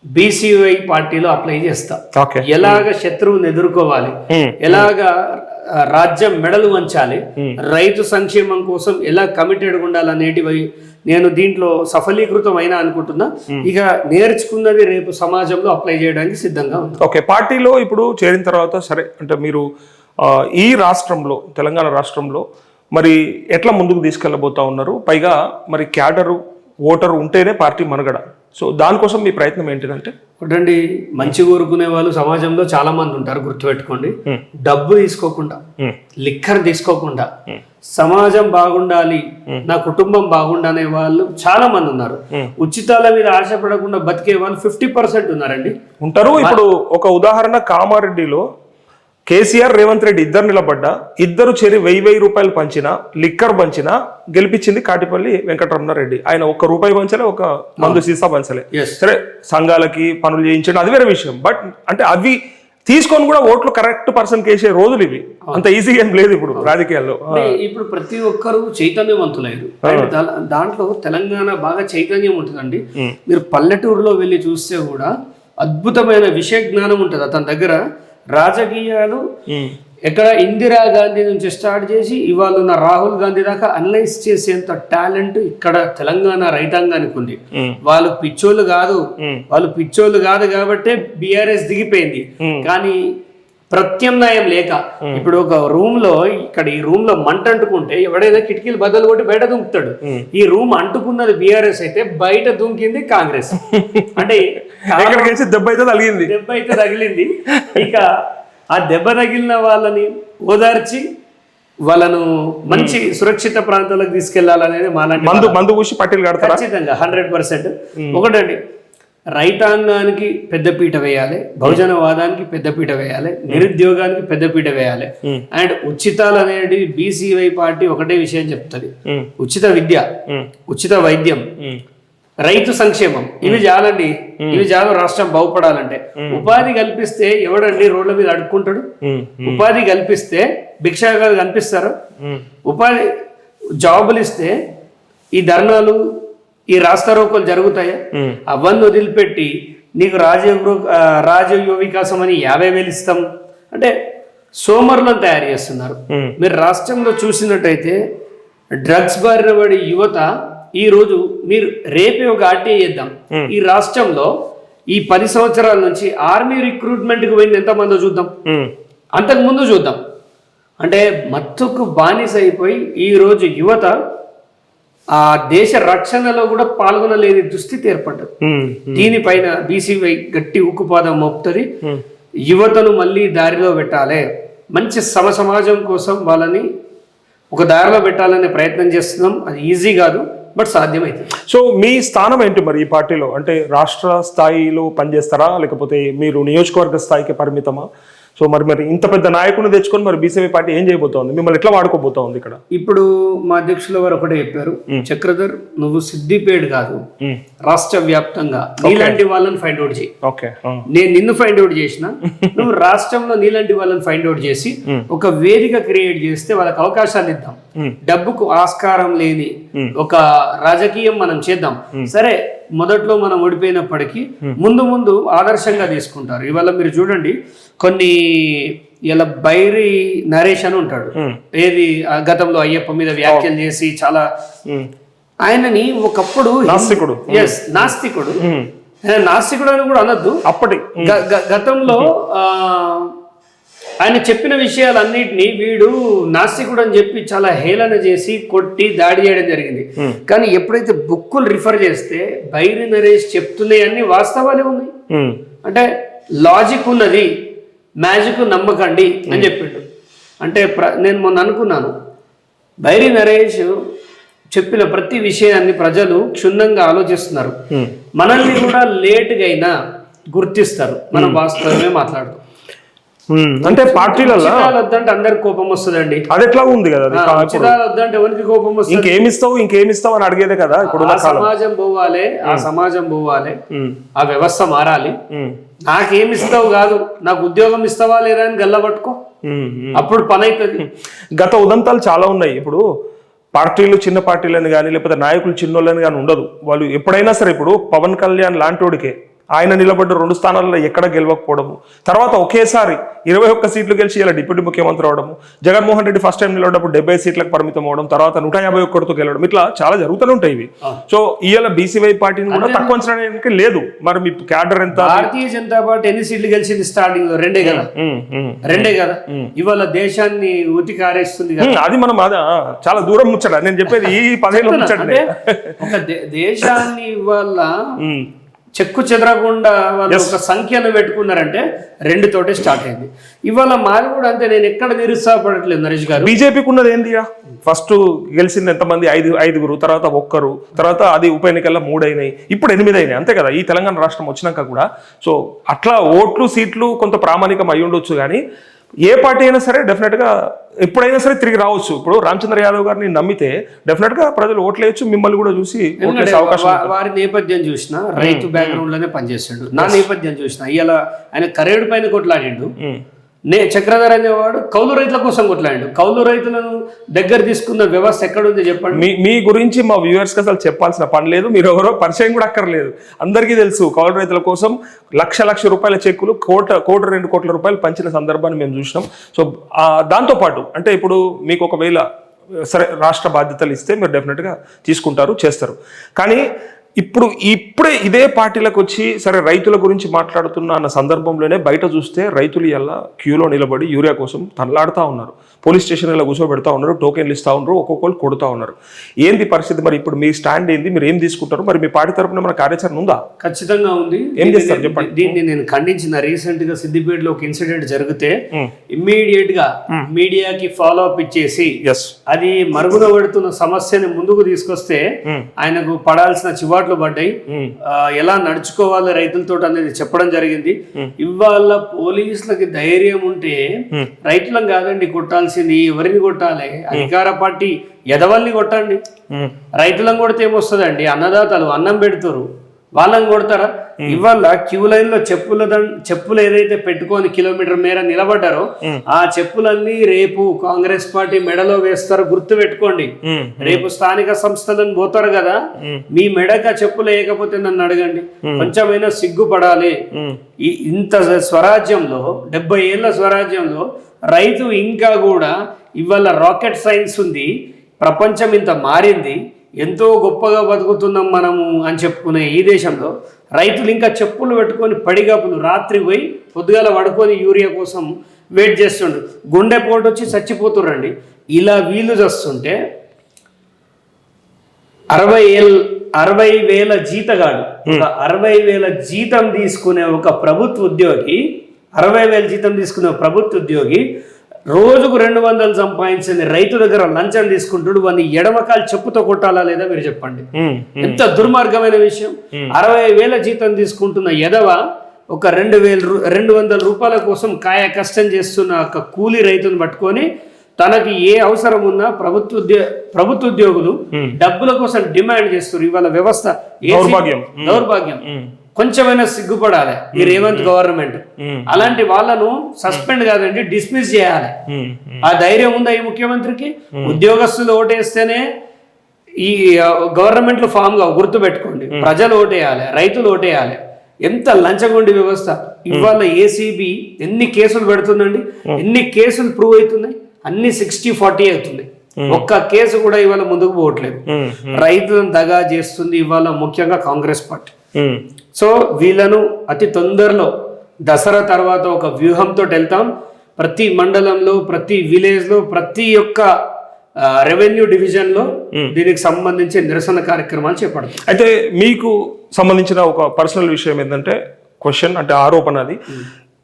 బీసీవై పార్టీలో అప్లై చేస్తా. ఎలాగ శత్రువుని ఎదుర్కోవాలి, ఎలాగ రాజ్యం మెడలు వంచాలి, రైతు సంక్షేమం కోసం ఎలా కమిటెడ్ ఉండాలనేటివి నేను దీంట్లో సఫలీకృతం అయినా అనుకుంటున్నా. ఇక నేర్చుకున్నది రేపు సమాజంలో అప్లై చేయడానికి సిద్ధంగా ఉంది. ఓకే, పార్టీలో ఇప్పుడు చేరిన తర్వాత సరే అంటే మీరు ఈ రాష్ట్రంలో, తెలంగాణ రాష్ట్రంలో మరి ఎట్లా ముందుకు తీసుకెళ్ళబోతా ఉన్నారు? పైగా మరి క్యాడరు, ఓటరు ఉంటేనే పార్టీ మనుగడ. సో దానికోసం మీ ప్రయత్నం ఏంటిదంటే? ఒకటండి, మంచి కోరుకునే వాళ్ళు సమాజంలో చాలా మంది ఉంటారు, గుర్తుపెట్టుకోండి. డబ్బు తీసుకోకుండా, లిక్కర్ తీసుకోకుండా సమాజం బాగుండాలి, నా కుటుంబం బాగుండనే వాళ్ళు చాలా మంది ఉన్నారు. ఉచితాల మీద ఆశపడకుండా బతికే వాళ్ళు 50% ఉన్నారండి, ఉంటారు. ఇప్పుడు ఒక ఉదాహరణ, కామారెడ్డిలో కేసీఆర్ రేవంత్ రెడ్డి ఇద్దరు నిలబడ్డా, ఇద్దరు చేరి 1000 రూపాయలు పంచినా, లిక్కర్ పంచినా గెలిపించింది కాటిపల్లి వెంకటరమణారెడ్డి. ఆయన ఒక్క రూపాయి పంచలే, ఒక మందు సీసా పంచలే. సరే సంఘాలకి పనులు చేయించండి, అది వేరే విషయం. బట్ అంటే అవి తీసుకొని కూడా ఓట్లు కరెక్ట్ పర్సన్ కేసే రోజులు ఇవి. అంత ఈజీగా ఏం లేదు ఇప్పుడు రాజకీయాల్లో. ఇప్పుడు ప్రతి ఒక్కరు చైతన్యవంతులయ్యారు. దాంట్లో తెలంగాణ బాగా చైతన్యం ఉంటుందండి. మీరు పల్లెటూరులో వెళ్ళి చూస్తే కూడా అద్భుతమైన విషయ జ్ఞానం ఉంటుంది అతని దగ్గర. రాజకీయాలు ఎక్కడ ఇందిరాగాంధీ నుంచి స్టార్ట్ చేసి ఇవాళ ఉన్న రాహుల్ గాంధీ దాకా అనలైజ్ చేసేంత టాలెంట్ ఇక్కడ తెలంగాణ రైతాంగానికి ఉంది. వాళ్ళు పిచ్చోళ్ళు కాదు కాబట్టే బీఆర్ఎస్ దిగిపోయింది. కానీ ప్రత్యామ్నాయం లేక ఇప్పుడు ఒక రూమ్ లో ఈ రూమ్ లో మంట అంటుకుంటే ఎవడైనా కిటికీలు బద్దలు కొట్టి బయట దుంకుతాడు. ఈ రూమ్ అంటుకున్నది బీఆర్ఎస్ అయితే బయట దుంకింది కాంగ్రెస్. అంటే దెబ్బ అయితే తగిలింది. ఇక ఆ దెబ్బ తగిలిన వాళ్ళని ఓదార్చి వాళ్ళను మంచి సురక్షిత ప్రాంతాలకు తీసుకెళ్లాలనేది మందు పూసి పట్టీలు కడతారు. ఖచ్చితంగా 100%. ఒకటండి, రైతాంగానికి పెద్దపీట వేయాలి, బహుజనవాదానికి పెద్దపీట వేయాలి, నిరుద్యోగానికి పెద్దపీట వేయాలి. అండ్ ఉచితాలు అనేది బీసీవై పార్టీ ఒకటే విషయం చెప్తుంది, ఉచిత విద్య, ఉచిత వైద్యం, రైతు సంక్షేమం. ఇవి చాలండి, ఇవి చాలు రాష్ట్రం బాగుపడాలంటే. ఉపాధి కల్పిస్తే ఎవడండి రోడ్ల మీద అడుక్కుంటాడు? ఉపాధి కల్పిస్తే భిక్షాగాలు కనిపిస్తారు. ఉపాధి జాబులు ఇస్తే ఈ ధర్నాలు, ఈ రాస్తారోకోలు జరుగుతాయా? అవన్నీ వదిలిపెట్టి నీకు రాజీవ్ వికాసం అని 50,000 ఇస్తాం అంటే సోమరులను తయారు చేస్తున్నారు. మీరు రాష్ట్రంలో చూసినట్టయితే డ్రగ్స్ బారిన పడి యువత ఈ రోజు, మీరు రేపే ఒక ఆర్టీఐ చేద్దాం, ఈ రాష్ట్రంలో ఈ 10 సంవత్సరాల నుంచి ఆర్మీ రిక్రూట్మెంట్ కి పోయింది ఎంతమందో చూద్దాం, అంతకు ముందు చూద్దాం. అంటే మత్తుకు బానిస అయిపోయి ఈ రోజు యువత ఆ దేశ రక్షణలో కూడా పాల్గొనలేని దుస్థితి ఏర్పడ్డది. దీనిపైన బీసీవై గట్టి ఉక్కుపాదం మోపుతుంది. యువతను మళ్ళీ దారిలో పెట్టాలి, మంచి సమాజం కోసం వాళ్ళని ఒక దారిలో పెట్టాలనే ప్రయత్నం చేస్తున్నాం. అది ఈజీ కాదు, బట్ సాధ్యమైతే. సో మీ స్థానం ఏంటి మరి ఈ పార్టీలో? అంటే రాష్ట్ర స్థాయిలో పనిచేస్తారా, లేకపోతే మీరు నియోజకవర్గ స్థాయికి పరిమితమా? సో మరి ఇంత పెద్ద నాయకుడిని తెచ్చుకొని మరి బీసీవై పార్టీ ఏం చేయబోతోంది, మిమ్మల్ని ఎట్లా వాడుకోబోతోంది ఇక్కడ? ఇప్పుడు మా అధ్యక్షుల వారు ఒకటే చెప్పారు, చక్రధర్ నువ్వు సిద్దిపేట కాదు రాష్ట్ర వ్యాప్తంగా నీలాంటి వాళ్ళని ఫైండ్ అవుట్ చేయి. నేను నిన్ను ఫైండ్ అవుట్ చేసిన, నువ్వు రాష్ట్రంలో నీలాంటి వాళ్ళని ఫైండ్ అవుట్ చేసి ఒక వేదిక క్రియేట్ చేస్తే వాళ్ళకి అవకాశాలు ఇద్దాం. డబ్బుకు ఆస్కారం లేని ఒక రాజకీయం మనం చేద్దాం. సరే మొదట్లో మనం ఓడిపోయినప్పటికీ ముందు ఆదర్శంగా తీసుకుంటారు. ఇవాళ మీరు చూడండి, కొన్ని ఇలా బైరి నరేష్ అని ఉంటాడు, ఏది గతంలో అయ్యప్ప మీద వ్యాఖ్యలు చేసి చాలా, ఆయనని ఒకప్పుడు నాస్తికుడు అని కూడా అనొద్దు. అప్పటి గతంలో ఆయన చెప్పిన విషయాలన్నిటినీ వీడు నాస్తికుడు అని చెప్పి చాలా హేళన చేసి కొట్టి దాడి చేయడం జరిగింది. కానీ ఎప్పుడైతే బుక్కులు రిఫర్ చేస్తే బైరి నరేష్ చెప్తున్నాయి అన్ని వాస్తవాలే ఉన్నాయి. అంటే లాజిక్ ఉన్నది, మ్యాజిక్ నమ్మకండి అని చెప్పిండు. అంటే నేను మొన్న అనుకున్నాను, బైరి నరేష్ చెప్పిన ప్రతి విషయాన్ని ప్రజలు క్షుణ్ణంగా ఆలోచిస్తున్నారు. మనల్ని కూడా లేటుగా అయినా గుర్తిస్తారు, మనం వాస్తవమే మాట్లాడతాం. అంటే పార్టీలలో వద్దంటే అందరికి కోపం వస్తుందండి. అది ఎట్లా ఉంది కదా, వద్దంటే ఎవరికి కోపం వస్తుంది? ఇంకేమిస్తావు అని అడిగేదే కదా. ఇప్పుడు సమాజం పోవాలి, ఆ సమాజం పోవాలి, ఆ వ్యవస్థ మారాలి. నాకేమిస్తావు కాదు, నాకు ఉద్యోగం ఇస్తావా లేదా అని గల్లబట్టుకో, అప్పుడు పని అవుతుంది. గత ఉదంతాలు చాలా ఉన్నాయి. ఇప్పుడు పార్టీలు చిన్న పార్టీలని కానీ లేకపోతే నాయకులు చిన్నోళ్ళని కానీ ఉండదు. వాళ్ళు ఎప్పుడైనా సరే, ఇప్పుడు పవన్ కళ్యాణ్ లాంటోడికే ఆయన నిలబడ్డ 2 స్థానాల్లో ఎక్కడ గెలవకపోవడము, తర్వాత ఒకేసారి 21 సీట్లు గెలిచి ఇలా డిప్యూటీ ముఖ్యమంత్రి అవడము, జగన్మోహన్ రెడ్డి ఫస్ట్ టైం నిలబడ్డప్పుడు 70 సీట్లకు పరిమితం అవడం, తర్వాత 151తో గెలవడం, ఇట్లా చాలా జరుగుతూనే ఉంటాయి ఇవి. సో ఇవాళ బీసీవై పార్టీని కూడా తక్కువ అంచడానికి లేదు. మరి మీ క్యాడర్ ఎంత? భారతీయ జనతా పార్టీ ఎన్ని సీట్లు గెలిచింది స్టార్టింగ్ లో? రెండే కదా. ఇవాళ దేశాన్ని ఊతికారేస్తుంది కదా. అది మనం చాలా దూరం ముచ్చట. నేను చెప్పేది ఈ 10 ఏళ్ళ ముచ్చట. ఒక దేశాన్ని ఇవాళ చెక్కు చెదరకుండా వాళ్ళు ఒక సంఖ్యను పెట్టుకున్నారంటే 2 తోటే స్టార్ట్ అయింది. ఇవాళ మాది కూడా అంతే. నేను ఎక్కడ నిరుత్సాహపడట్లేదు నరేష్ గారు. బీజేపీకి ఉన్నది ఏంది? ఫస్ట్ గెలిచింది ఎంతమంది? 5 తర్వాత 1, తర్వాత అది ఉప ఎన్నికల్లో 3 అయినాయి, ఇప్పుడు 8 అయినాయి, అంతే కదా. ఈ తెలంగాణ రాష్ట్రం వచ్చినాక కూడా. సో అట్లా ఓట్లు సీట్లు కొంత ప్రామాణికం అయి ఉండొచ్చు, కానీ ఏ పార్టీ అయినా సరే డెఫినెట్గా ఎప్పుడైనా సరే తిరిగి రావచ్చు. ఇప్పుడు రామచంద్ర యాదవ్ గారిని నమ్మితే డెఫినెట్గా ప్రజలు ఓట్లేయచ్చు, మిమ్మల్ని కూడా చూసి ఓట్లేసే అవకాశం. వారి నేపథ్యం చూసినా రైతు బ్యాక్గ్రౌండ్ లోనే పనిచేస్తాడు. నా నేపథ్యం చూసినా ఇవాళ ఆయన కరేడు పైన కొట్లాడిండు. చక్రధర్ అనేవాడు కౌలు రైతుల కోసం కొట్లాడు. కౌలు రైతులను దగ్గర తీసుకున్న వ్యవస్థ ఎక్కడుంది చెప్పండి. మీ గురించి మా వ్యూవర్స్ కి అసలు చెప్పాల్సిన పని లేదు, మీరు ఎవరో పరిచయం కూడా అక్కర్లేదు, అందరికీ తెలుసు. కౌలు రైతుల కోసం లక్ష రూపాయల చెక్కులు కోటి 2 కోట్ల రూపాయలు పంచిన సందర్భాన్ని మేము చూసినాం. సో దాంతోపాటు అంటే ఇప్పుడు మీకు ఒకవేళ సరే రాష్ట్ర బాధ్యతలు ఇస్తే మీరు డెఫినెట్గా తీసుకుంటారు, చేస్తారు. కానీ ఇప్పుడే ఇదే పార్టీలకు వచ్చి సరే రైతుల గురించి మాట్లాడుతున్న అన్న సందర్భంలోనే బయట చూస్తే రైతులు ఇలా క్యూలో నిలబడి యూరియా కోసం తనలాడుతూ ఉన్నారు, పోలీస్ స్టేషన్ ఇలా కూర్చోబెడతా ఉన్నారు, టోకెన్లు ఇస్తూ ఉన్నారు, ఒక్కొక్కరు కొడుతూ ఉన్నారు. ఏంది పరిస్థితి? మరి ఇప్పుడు మీ స్టాండ్ ఏంది, మీరు ఏం తీసుకుంటారు? మరి మీ పార్టీ తరపున మన కార్యాచరణ ఉందా? ఖచ్చితంగా ఉంది. ఏం చేస్తారు చెప్పండి. దీన్ని నేను ఖండించిన. రీసెంట్ గా సిద్దిపేటలో ఒక ఇన్సిడెంట్ జరిగితే ఇమ్మీడియట్ గా మీడియాకి ఫాలో అప్ ఇచ్చేసి అది మరుగున పడుతున్న సమస్యని ముందుకు తీసుకొస్తే ఆయనకు పడాల్సిన చివాట్లు పడ్డాయి. ఎలా నడుచుకోవాలి రైతులతో అనేది చెప్పడం జరిగింది. ఇవాళ పోలీసులకి ధైర్యం ఉంటే రైతులం కాదండి కొట్టాల్సింది, ఎవరిని కొట్టాలి? అధికార పార్టీ ఎదవల్ని కొట్టండి. రైతులను కొడితే ఏమొస్తుందండి? అన్నదాతలు అన్నం పెడుతారు, వాళ్ళని కొడతారా? ఇవాళ క్యూ లైన్ లో చెప్పులు ఏదైతే పెట్టుకొని కిలోమీటర్ మేర నిలబడ్డారో ఆ చెప్పులన్నీ రేపు కాంగ్రెస్ పార్టీ మెడలో వేస్తారు. గుర్తు పెట్టుకోండి. రేపు స్థానిక సంస్థలను పోతారు కదా, మీ మెడక చెప్పులు వేయకపోతే నన్ను అడగండి. కొంచెమైనా సిగ్గుపడాలి. ఇంత స్వరాజ్యంలో 70 ఏళ్ల స్వరాజ్యంలో రైతు ఇంకా కూడా ఇవాళ రాకెట్ సైన్స్ ఉంది, ప్రపంచం ఇంత మారింది, ఎంతో గొప్పగా బతుకుతున్నాం మనము అని చెప్పుకునే ఈ దేశంలో రైతులు ఇంకా చెప్పులు పెట్టుకొని పడిగాపులు రాత్రి పోయి పొద్దుగాల పడుకొని యూరియా కోసం వెయిట్ చేస్తుండ్రు. గుండెపోటు వచ్చి చచ్చిపోతుర్రండి. ఇలా వీళ్ళు చేస్తుంటే 60,000 జీతగాడు, 60,000 జీతం తీసుకునే ఒక ప్రభుత్వ ఉద్యోగి, 60,000 జీతం తీసుకునే ప్రభుత్వ ఉద్యోగి రోజుకు 200 సంపాదించింది రైతు దగ్గర లంచం తీసుకుంటాడు. వాడిని ఎడమకాలు చెప్పుతో కొట్టాలా లేదా మీరు చెప్పండి. ఎంత దుర్మార్గమైన విషయం. 60,000 జీతం తీసుకుంటున్న ఎదవ ఒక 2,200 రూపాయల కోసం కాయ కష్టం చేస్తున్న ఒక కూలీ రైతును పట్టుకొని తనకి ఏ అవసరం ఉన్నా ప్రభుత్వ ఉద్యోగులు డబ్బుల కోసం డిమాండ్ చేస్తారు. ఇవాళ వ్యవస్థ దౌర్భాగ్యం. కొంచెమైనా సిగ్గుపడాలి ఈ రేవంత్ గవర్నమెంట్. అలాంటి వాళ్ళను సస్పెండ్ కాదండి, డిస్మిస్ చేయాలి. ఆ ధైర్యం ఉందా ఈ ముఖ్యమంత్రికి? ఉద్యోగస్తులు ఓటేస్తేనే ఈ గవర్నమెంట్లు ఫామ్ గా గుర్తు పెట్టుకోండి. ప్రజలు ఓటేయాలి, రైతులు ఓటేయాలి. ఎంత లంచగొండి వ్యవస్థ. ఇవాళ ఏసీబీ ఎన్ని కేసులు పెడుతుందండి, ఎన్ని కేసులు ప్రూవ్ అవుతున్నాయి? అన్ని 60-40 అవుతుంది. ఒక్క కేసు కూడా ఇవాళ ముందుకు పోవట్లేదు. రైతులను దగా చేస్తుంది ఇవాళ ముఖ్యంగా కాంగ్రెస్ పార్టీ. సో వీళ్ళను అతి తొందరలో దసరా తర్వాత ఒక వ్యూహంతో వెళ్తాం. ప్రతి మండలంలో, ప్రతి విలేజ్ లో, ప్రతి ఒక్క రెవెన్యూ డివిజన్ లో దీనికి సంబంధించి నిరసన కార్యక్రమాలు చేపడతాం. అయితే మీకు సంబంధించిన ఒక పర్సనల్ విషయం ఏంటంటే క్వశ్చన్ అంటే ఆరోపణ, అది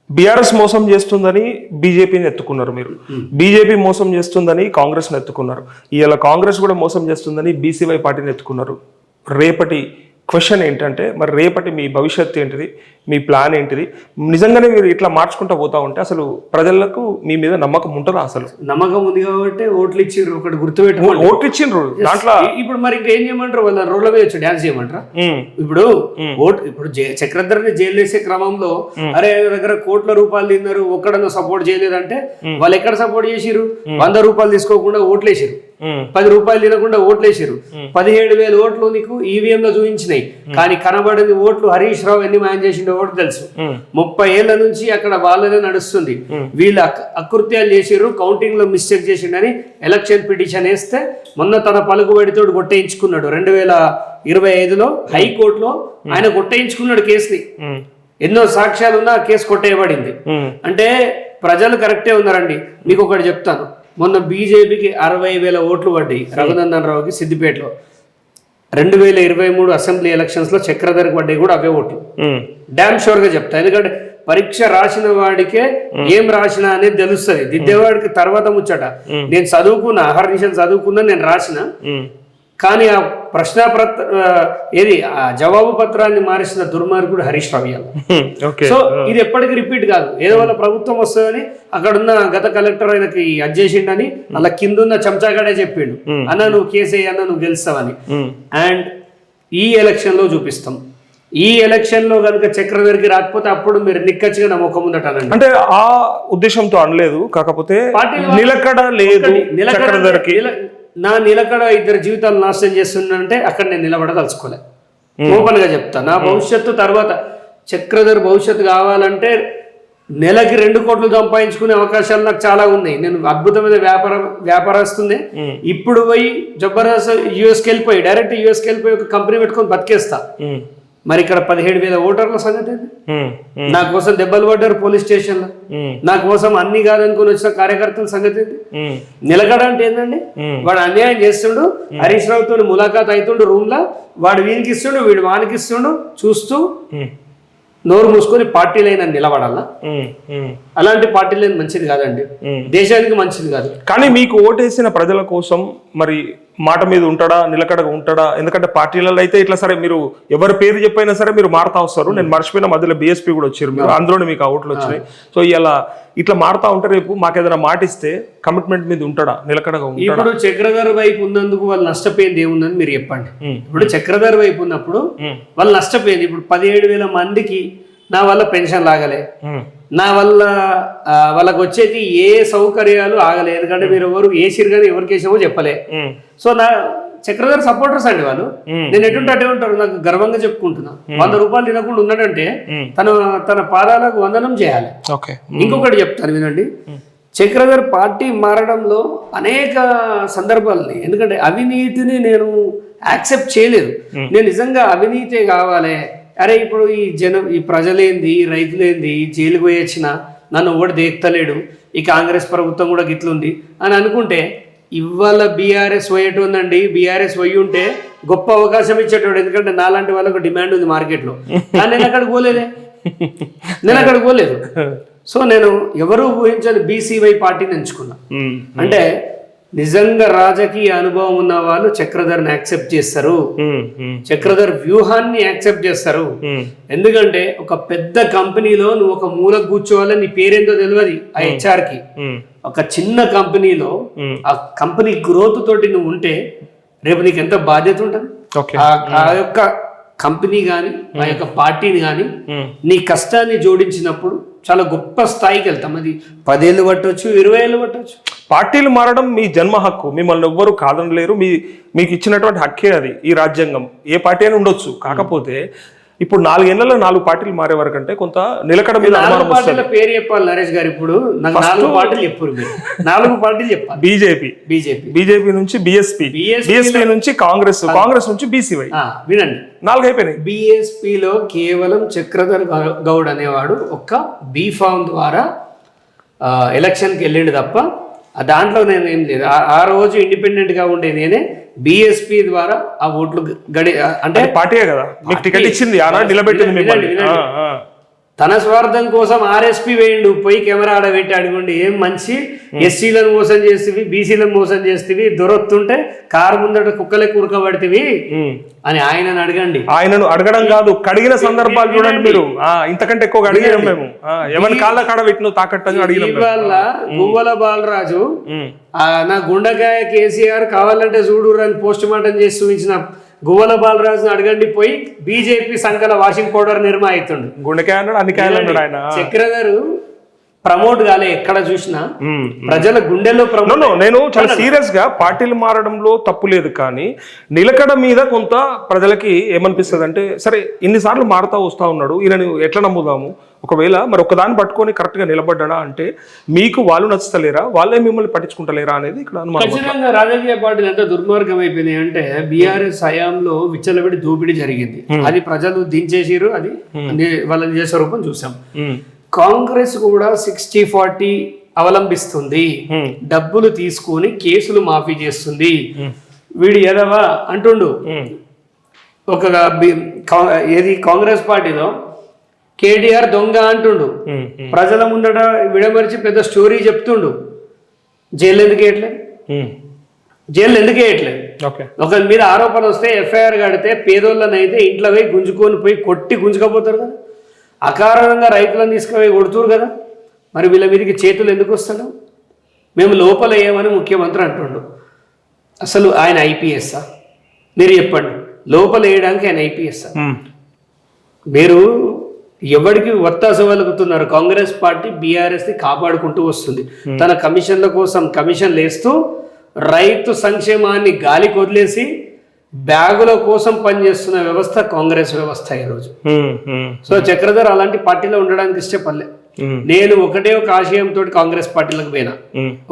బీఆర్ఎస్ మోసం చేస్తుందని బీజేపీని ఎత్తుకున్నారు మీరు, బీజేపీ మోసం చేస్తుందని కాంగ్రెస్ని ఎత్తుకున్నారు, ఇవాళ కాంగ్రెస్ కూడా మోసం చేస్తుందని బీసీవై పార్టీని ఎత్తుకున్నారు. రేపటి క్వశ్చన్ ఏంటంటే మరి రేపటి మీ భవిష్యత్తు ఏంటిది, మీ ప్లాన్ ఏంటిది? నిజంగానే మీరు ఇట్లా మార్చుకుంటూ పోతా ఉంటే అసలు ప్రజలకు మీ మీద నమ్మకం ఉంటుందా? అసలు నమ్మకం ఉంది కాబట్టి ఓట్లు ఇచ్చిండ్రు. ఒకటి గుర్తుపెట్టుకోండి, ఓట్లు ఇచ్చిండ్రు. దాంట్లో ఇప్పుడు మరి ఇంకా ఏం చేయమంటారు? వాళ్ళ రోడ్ల మీద వచ్చి డాన్స్ చేయమంటారా? ఇప్పుడు చక్రధర్ని జైలు వేసే క్రమంలో అరే దగ్గర కోట్ల రూపాయలు తిన్నారు, ఒక్కడన్నా సపోర్ట్ చేయలేదంటే వాళ్ళు ఎక్కడ సపోర్ట్ చేసిరు? 100 రూపాయలు తీసుకోకుండా ఓట్లేసారు, 10 రూపాయలు తినకుండా ఓట్లేసారు. 17,000 ఓట్లు నీకు ఈవీఎం లో చూపించినాయి. కానీ కనబడింది ఓట్లు హరీష్ రావు ఎన్ని మాయం చేసిండో ఓటు తెలుసు. 30 ఏళ్ల నుంచి అక్కడ వాళ్ళనే నడుస్తుంది. వీళ్ళు అకృత్యాలు చేసిర్రు, కౌంటింగ్ లో మిస్టేక్ చేసిండని ఎలక్షన్ పిటిషన్ వేస్తే మొన్న తన పలుకుబడితోడు కొట్టేయించుకున్నాడు. 2025లో హైకోర్టులో ఆయన కొట్టేయించుకున్నాడు కేసుని. ఎన్నో సాక్ష్యాలు ఉన్నా కేసు కొట్టేయబడింది. అంటే ప్రజలు కరెక్టే ఉన్నారండి. మీకు ఒకటి చెప్తాను, మొన్న బీజేపీకి 60,000 ఓట్లు పడ్డాయి రఘునందన్ రావుకి సిద్దిపేటలో. 2023 అసెంబ్లీ ఎలక్షన్స్ లో చక్రధర్కి పడ్డాయి కూడా అవే ఓట్లు. డామ్ షూర్ గా చెప్తా, ఎందుకంటే పరీక్ష రాసిన వాడికే ఏం రాసిన అనేది తెలుస్తుంది, దిద్దేవాడికి తర్వాత ముచ్చట. నేను చదువుకున్నా, అహర్నిశలు చదువుకున్నా, నేను రాసిన కానీ ఆ ఏది ఆ జవాబు పత్రాన్ని మారిసిన దుర్మార్గుడు హరీష్ రావు ఇవాళ. సో ఇది ఎప్పటికీ రిపీట్ కాదు. ఏదో వాళ్ళ ప్రభుత్వం వస్తుందని అక్కడున్న గత కలెక్టర్ ఆయనకి అది చేసిండని అలా కిందున్న చెంచాగాడే చెప్పిండు, అన్న నువ్వు కేసే అన్న నువ్వు గెలుస్తావని. అండ్ ఈ ఎలక్షన్ లో చూపిస్తాం. ఈ ఎలక్షన్ లో కనుక చక్రధర్కి రాకపోతే అప్పుడు మీరు నిక్కచ్చిగా నా ముఖం ముందట అనండి. అంటే ఆ ఉద్దేశంతో అనలేదు, కాకపోతే నిలకడ లేదు చక్రధర్కి. నా నిలకడ ఇద్దరు జీవితాలు నాశనం చేస్తుందంటే అక్కడ నేను నిలబడదలుచుకోలే. ఓపెన్ గా చెప్తా, నా భవిష్యత్తు తర్వాత చక్రధర్ భవిష్యత్తు కావాలంటే నెలకి 2 కోట్లు సంపాదించుకునే అవకాశాలు నాకు చాలా ఉన్నాయి. నేను అద్భుతమైన వ్యాపారస్తుంది. ఇప్పుడు పోయి జబర్దస్త్ యూఎస్కి వెళ్ళిపోయి డైరెక్ట్ యూఎస్కి వెళ్ళిపోయి ఒక కంపెనీ పెట్టుకొని బతికేస్తా. మరి ఇక్కడ 17,000 ఓటర్ల సంగతి ఏంటి? నా కోసం దెబ్బలు పడ్డారు పోలీస్ స్టేషన్ లో, నా కోసం అన్ని కాదనుకుని వచ్చిన కార్యకర్తల సంగతి ఏంటి? నిలకడ అంటే ఏంటండి? వాడు అన్యాయం చేస్తుండు, హరీష్ రావుతో ములాఖాత్ అవుతుండు రూమ్ లో, వాడు వీనికి ఇస్తుండు, వీడు వానికి ఇస్తుండు, చూస్తూ నోరు మూసుకొని పార్టీలైనా నిలబడాలా? అలాంటి పార్టీలైన మంచిది కాదండి, దేశానికి మంచిది కాదు. కానీ మీకు ఓటేసిన ప్రజల కోసం మరి మాట మీద ఉంటాడా, నిలకడగా ఉంటాడా? ఎందుకంటే పార్టీలలో అయితే ఇట్లా సరే మీరు ఎవరి పేరు చెప్పైనా సరే మీరు మారుతా వస్తారు. నేను మర్చిపోయిన మధ్యలో బీఎస్పీ కూడా వచ్చారు మీరు, అందులోనే మీకు ఆ ఓట్లు వచ్చినాయి. సో ఇలా ఇట్లా మారుతా ఉంటే రేపు మాకు ఏదైనా మాట ఇస్తే కమిట్మెంట్ మీద ఉంటాడా, నిలకడగా ఉంటాడా? ఇప్పుడు చక్రధర్ వైపు ఉన్నందుకు వాళ్ళు నష్టపోయింది ఏముందని మీరు చెప్పండి. ఇప్పుడు చక్రధర్ వైపు ఉన్నప్పుడు వాళ్ళు నష్టపోయింది. ఇప్పుడు 17,000 మందికి నా వల్ల పెన్షన్ లాగలే, నా వల్ల వాళ్ళకి వచ్చేది ఏ సౌకర్యాలు ఆగలే. ఎందుకంటే మీరు ఎవరు వేసిరు కానీ ఎవరికి వేసామో చెప్పలే. సో నా చక్రధర్ సపోర్టర్స్ అండి వాళ్ళు. నేను ఎటుంటే అటే ఉంటారు, నాకు గర్వంగా చెప్పుకుంటున్నా. 100 రూపాయలు తినకుండా ఉన్నాడంటే తన పాదాలకు వందనం చేయాలి. ఇంకొకటి చెప్తాను వినండి, చక్రధర్ పార్టీ మారడంలో అనేక సందర్భాలని, ఎందుకంటే అవినీతిని నేను యాక్సెప్ట్ చేయలేదు. నేను నిజంగా అవినీతే కావాలి, అరే ఇప్పుడు ఈ ప్రజలేంది, ఈ రైతులేంది, జైలుకు పోయి వచ్చిన నన్ను ఎవడు దేక్తలేడు, ఈ కాంగ్రెస్ ప్రభుత్వం కూడా గిట్లుంది అని అనుకుంటే ఇవాళ బీఆర్ఎస్ పోయేటు ఉందండి. బీఆర్ఎస్ పోయి ఉంటే గొప్ప అవకాశం ఇచ్చేటోడు, ఎందుకంటే నాలాంటి వాళ్ళకు డిమాండ్ ఉంది మార్కెట్లో. కానీ నేను అక్కడికి పోలేదు. సో నేను ఎవరు ఊహించని బీసీవై పార్టీని ఎంచుకున్నా. అంటే నిజంగా రాజకీయ అనుభవం ఉన్న వాళ్ళు చక్రధర్ని యాక్సెప్ట్ చేస్తారు, చక్రధర్ వ్యూహాన్ని యాక్సెప్ట్ చేస్తారు. ఎందుకంటే ఒక పెద్ద కంపెనీలో నువ్వు ఒక మూల కూర్చోవాలని నీ పేరేందో తెలియదు ఆ హెచ్ఆర్ కి. ఒక చిన్న కంపెనీలో ఆ కంపెనీ గ్రోత్ తోటి నువ్వు ఉంటే రేపు నీకు ఎంత బాధ్యత ఉంటుంది. ఆ యొక్క కంపెనీ కానీ ఆ యొక్క పార్టీని కానీ నీ కష్టాన్ని జోడించినప్పుడు చాలా గొప్ప స్థాయికి వెళ్తాం. అది 10 ఏళ్ళు పట్టవచ్చు, 20 ఏళ్ళు పట్టవచ్చు. పార్టీలు మారడం మీ జన్మ హక్కు, మిమ్మల్ని ఎవ్వరు కాదనలేరు, మీకు ఇచ్చినటువంటి హక్కే అది. ఈ రాజ్యాంగం ఏ పార్టీ అయినా ఉండొచ్చు. కాకపోతే ఇప్పుడు 4 ఏళ్లలో 4 పార్టీలు మారే వరకు అంటే కొంత నిలకడ మీద పేరు చెప్పాలి నరేష్ గారు. ఇప్పుడు 4 పార్టీలు చెప్పారు, 4 పార్టీలు చెప్పాలి. బీజేపీ నుంచి బీఎస్పీ నుంచి కాంగ్రెస్ నుంచి బీసీవై. వినండి, 4 అయిపోయినాయి. బీఎస్పీలో కేవలం చక్రధర్ గౌడ్ అనేవాడు ఒక్క బీ ఫామ్ ద్వారా ఎలక్షన్కి వెళ్ళిండు తప్ప దాంట్లో నేను ఏం లేదు. ఆ రోజు ఇండిపెండెంట్ గా ఉండే నేనే బీఎస్పీ ద్వారా ఆ ఓట్లు అంటే పార్టీ కదా మీకు టికెట్ ఇచ్చింది, నిలబెట్టింది. తన స్వార్థం కోసం ఆర్ఎస్పీ వేయండు, పోయి కెమెరా ఆడబెట్టి అడుగుండి ఏం మంచి ఎస్సీలను మోసం చేస్తేవి, బీసీలను మోసం చేస్తేవి, దొరొత్తుంటే కారు ముందట కుక్కలే కూరకబడితివి అని ఆయనను అడగండి. ఆయనను అడగడం కాదు, కడిగిన సందర్భాలు చూడండి మీరు. ఇంతకంటే ఎక్కువ అడిగాం మేము, ఎవరి కాళ్ళ కాడ పెట్టిన తాకట్టు అడిగిన. ఇవాళ గువ్వల బాలరాజు నా గుండెకాయ కేసీఆర్ కావాలంటే చూడు అని పోస్ట్ మార్టం చేసి చూపించిన గువ్వల బాలరాజును అడగండి, పోయి బీజేపీ సంకల వాషింగ్ పౌడర్ నిర్మా అవుతుండు. గుండెకాయ అన్నాడు, అన్ని కాయలు అన్నాడు ఆయన. చక్రధర్ ప్రమోట్ కాలే ఎక్కడ చూసినా, ప్రజల గుండెల్లో ప్రమోట్. నేను చాలా సీరియస్ గా పార్టీలు మారడంలో తప్పు లేదు, కానీ నిలకడ మీద కొంత ప్రజలకి ఏమనిపిస్తుంది అంటే, సరే ఇన్నిసార్లు మారుతా వస్తా ఉన్నాడు, ఈయనను ఎట్లా నమ్ముదాము, ఒకవేళ మరి ఒకదాన్ని పట్టుకొని కరెక్ట్ గా నిలబడ్డా అంటే మీకు వాళ్ళు నచ్చుతలేరా, వాళ్ళే మిమ్మల్ని పట్టించుకుంటలేరా అనేది ఇక్కడ అనుమానం. ఖచ్చితంగా రాజకీయ పార్టీలు ఎంత దుర్మార్గం అయిపోయినాయి అంటే, బీఆర్ఎస్ హయాంలో విచ్చలవిడి దోపిడీ జరిగింది, అది ప్రజలు దించేసిరు, అది వాళ్ళని చేసే రూపం చూసాం. కాంగ్రెస్ కూడా 60-40 అవలంబిస్తుంది, డబ్బులు తీసుకొని కేసులు మాఫీ చేస్తుంది. వీడు ఎదవా అంటుండు. ఒక ఏది కాంగ్రెస్ పార్టీలో కేటీఆర్ దొంగ అంటుండు, ప్రజల ముందట విడమరిచి పెద్ద స్టోరీ చెప్తుండు. జైలు ఎందుకు వేయట్లేదు? ఓకే. ఒకరి మీద ఆరోపణ వస్తే ఎఫ్ఐఆర్ కడితే పేదోళ్ళని అయితే ఇంట్లో పోయి గుంజుకొని పోయి కొట్టి గుంజుకపోతారు కదా, అకారణంగా రైతులను తీసుకుపోయి కొడుతురు కదా, మరి వీళ్ళ మీదకి చేతులు ఎందుకు వస్తాడు? మేము లోపల ఏమని ముఖ్యమంత్రి అంటుండు. అసలు ఆయన ఐపీఎస్ఆ? మీరు చెప్పండి, లోపల వేయడానికి ఆయన ఐపీఎస్ఆ? మీరు ఎవరికి ఒత్తాస వలుకుతున్నారు? కాంగ్రెస్ పార్టీ బీఆర్ఎస్ని కాపాడుకుంటూ వస్తుంది. తన కమిషన్ల కోసం కమిషన్లు వేస్తూ రైతు సంక్షేమాన్ని గాలికి వదిలేసి బ్యాగుల కోసం పనిచేస్తున్న వ్యవస్థ కాంగ్రెస్ వ్యవస్థ ఈరోజు. సో చక్రధర్ అలాంటి పార్టీలో ఉండడానికి ఇష్టపడలే. నేను ఒకటే ఒక ఆశయంతో కాంగ్రెస్ పార్టీలకు పోయినా.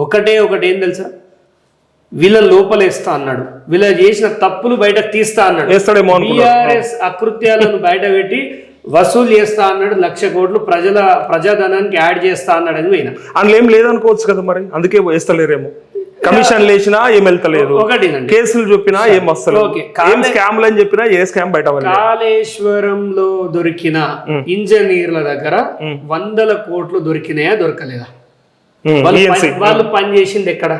ఒకటి ఏం తెలుసా? వీళ్ళ లోపలేస్తా అన్నాడు, వీళ్ళ చేసిన తప్పులు బయట తీస్తా అన్నాడు, బీఆర్ఎస్ అకృత్యాలను బయట పెట్టి వసూలు చేస్తా అన్నాడు, 1,00,000 కోట్లు ప్రజాధనానికి యాడ్ చేస్తా అన్నాడు అని పోయినా. అందులో ఏం లేదనుకోవచ్చు కదా, మరి అందుకే వేస్తలేరేమో. కమిషన్ లేచినా ఏం వెళ్తలేదు, ఒకటి కేసులు చెప్పినా ఏం వస్తలేదు, స్కామ్లు అని చెప్పినా ఏ స్కామ్ బయట. కాళేశ్వరంలో దొరికిన ఇంజనీర్ల దగ్గర 100 కోట్లు దొరికినాయా దొరకలేదా? వాళ్ళు పనిచేసింది ఎక్కడ?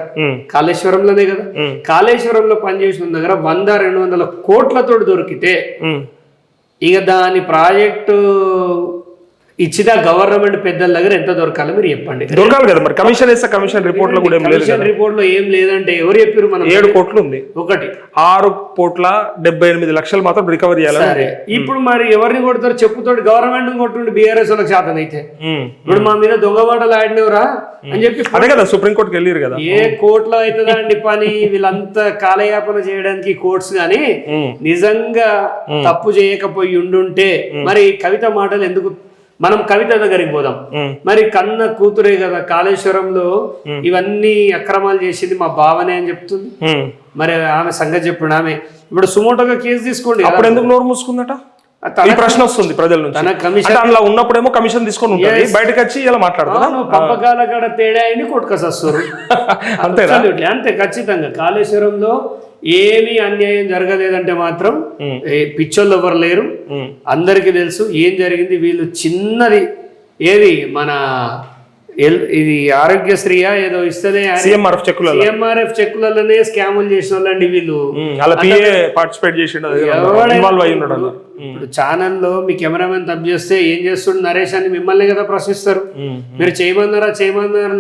కాళేశ్వరంలోనే కదా. కాళేశ్వరంలో పనిచేసిన దగ్గర 100-200 కోట్లతో దొరికితే ఇక దాని ప్రాజెక్టు ఇచ్చిన గవర్నమెంట్ పెద్దల దగ్గర ఎంత దొరకాలి మీరు చెప్పండి. దొరకాలి కదా మరి. కమిషన్ వేస్తే కమిషన్ రిపోర్ట్ లో కూడా కమిషన్ రిపోర్ట్ లో ఏం లేదంటే ఎవరు చెప్పారు? మనం 7 కోట్లు ఉంది. ఒకటి 6,78,00,000 మాత్రం రికవరీ చేయాలి. సరే, ఇప్పుడు మరి ఎవరిని కొడతారు? చెప్పుతోటి గవర్నమెంట్ కొట్టుండి బీఆర్ఎస్ వాళ్ళకి శాతం అయితే ఇప్పుడు మా మీద దొంగ మాటలు ఆడినవరా అని చెప్పి అదే కదా సుప్రీంకోర్టుకి వెళ్ళారు కదా. ఏ కోర్టులో అవుతుందా అండి పని? వీళ్ళంతా కాలయాపన చేయడానికి కోర్ట్స్ గాని నిజంగా తప్పు చేయకపోయి ఉండుంటే మరి కవిత మాటలు ఎందుకు? మనం కవిత దగ్గరికి పోదాం. మరి కన్న కూతురే కదా కాళేశ్వరంలో ఇవన్నీ అక్రమాలు చేసింది మా బావనే అని చెప్తుంది. మరి ఆమె సంగతి చెప్పండి. ఆమె ఇప్పుడు సుమోటోగా కేసు తీసుకోండి. అప్పుడు ఎందుకు నోరు మూసుకుందట? ఈ ప్రశ్న వస్తుంది ప్రజల నుంచి. అలా ఉన్నప్పుడేమో కమిషన్ తీసుకొని ఉంటుంది, బయటకు వచ్చి ఇలా మాట్లాడతారు. పంపకాల కాడ తేడా అని కొట్టుకొస్తారు. అంతేనా? అంతే, ఖచ్చితంగా. కాళేశ్వరంలో ఏమీ అన్యాయం జరగలేదంటే మాత్రం పిచ్చోళ్ళు ఎవరు లేరు, అందరికీ తెలుసు ఏం జరిగింది. వీళ్ళు చిన్నది ఏది మన ఇది ఆరోగ్యశ్రీయా ఏదో ఇస్తేనే సిఎంఆర్ఎఫ్ చెక్కులలోనే స్కాములు చేసిన వాళ్ళండి వీళ్ళు. ఇప్పుడు ఛానల్లో మీ కెమెరామెన్ తప్పు చేస్తే ఏం చేస్తుండే నరేష్ అని మిమ్మల్ని కదా ప్రశ్నిస్తారు. మీరు చేయమన్నారా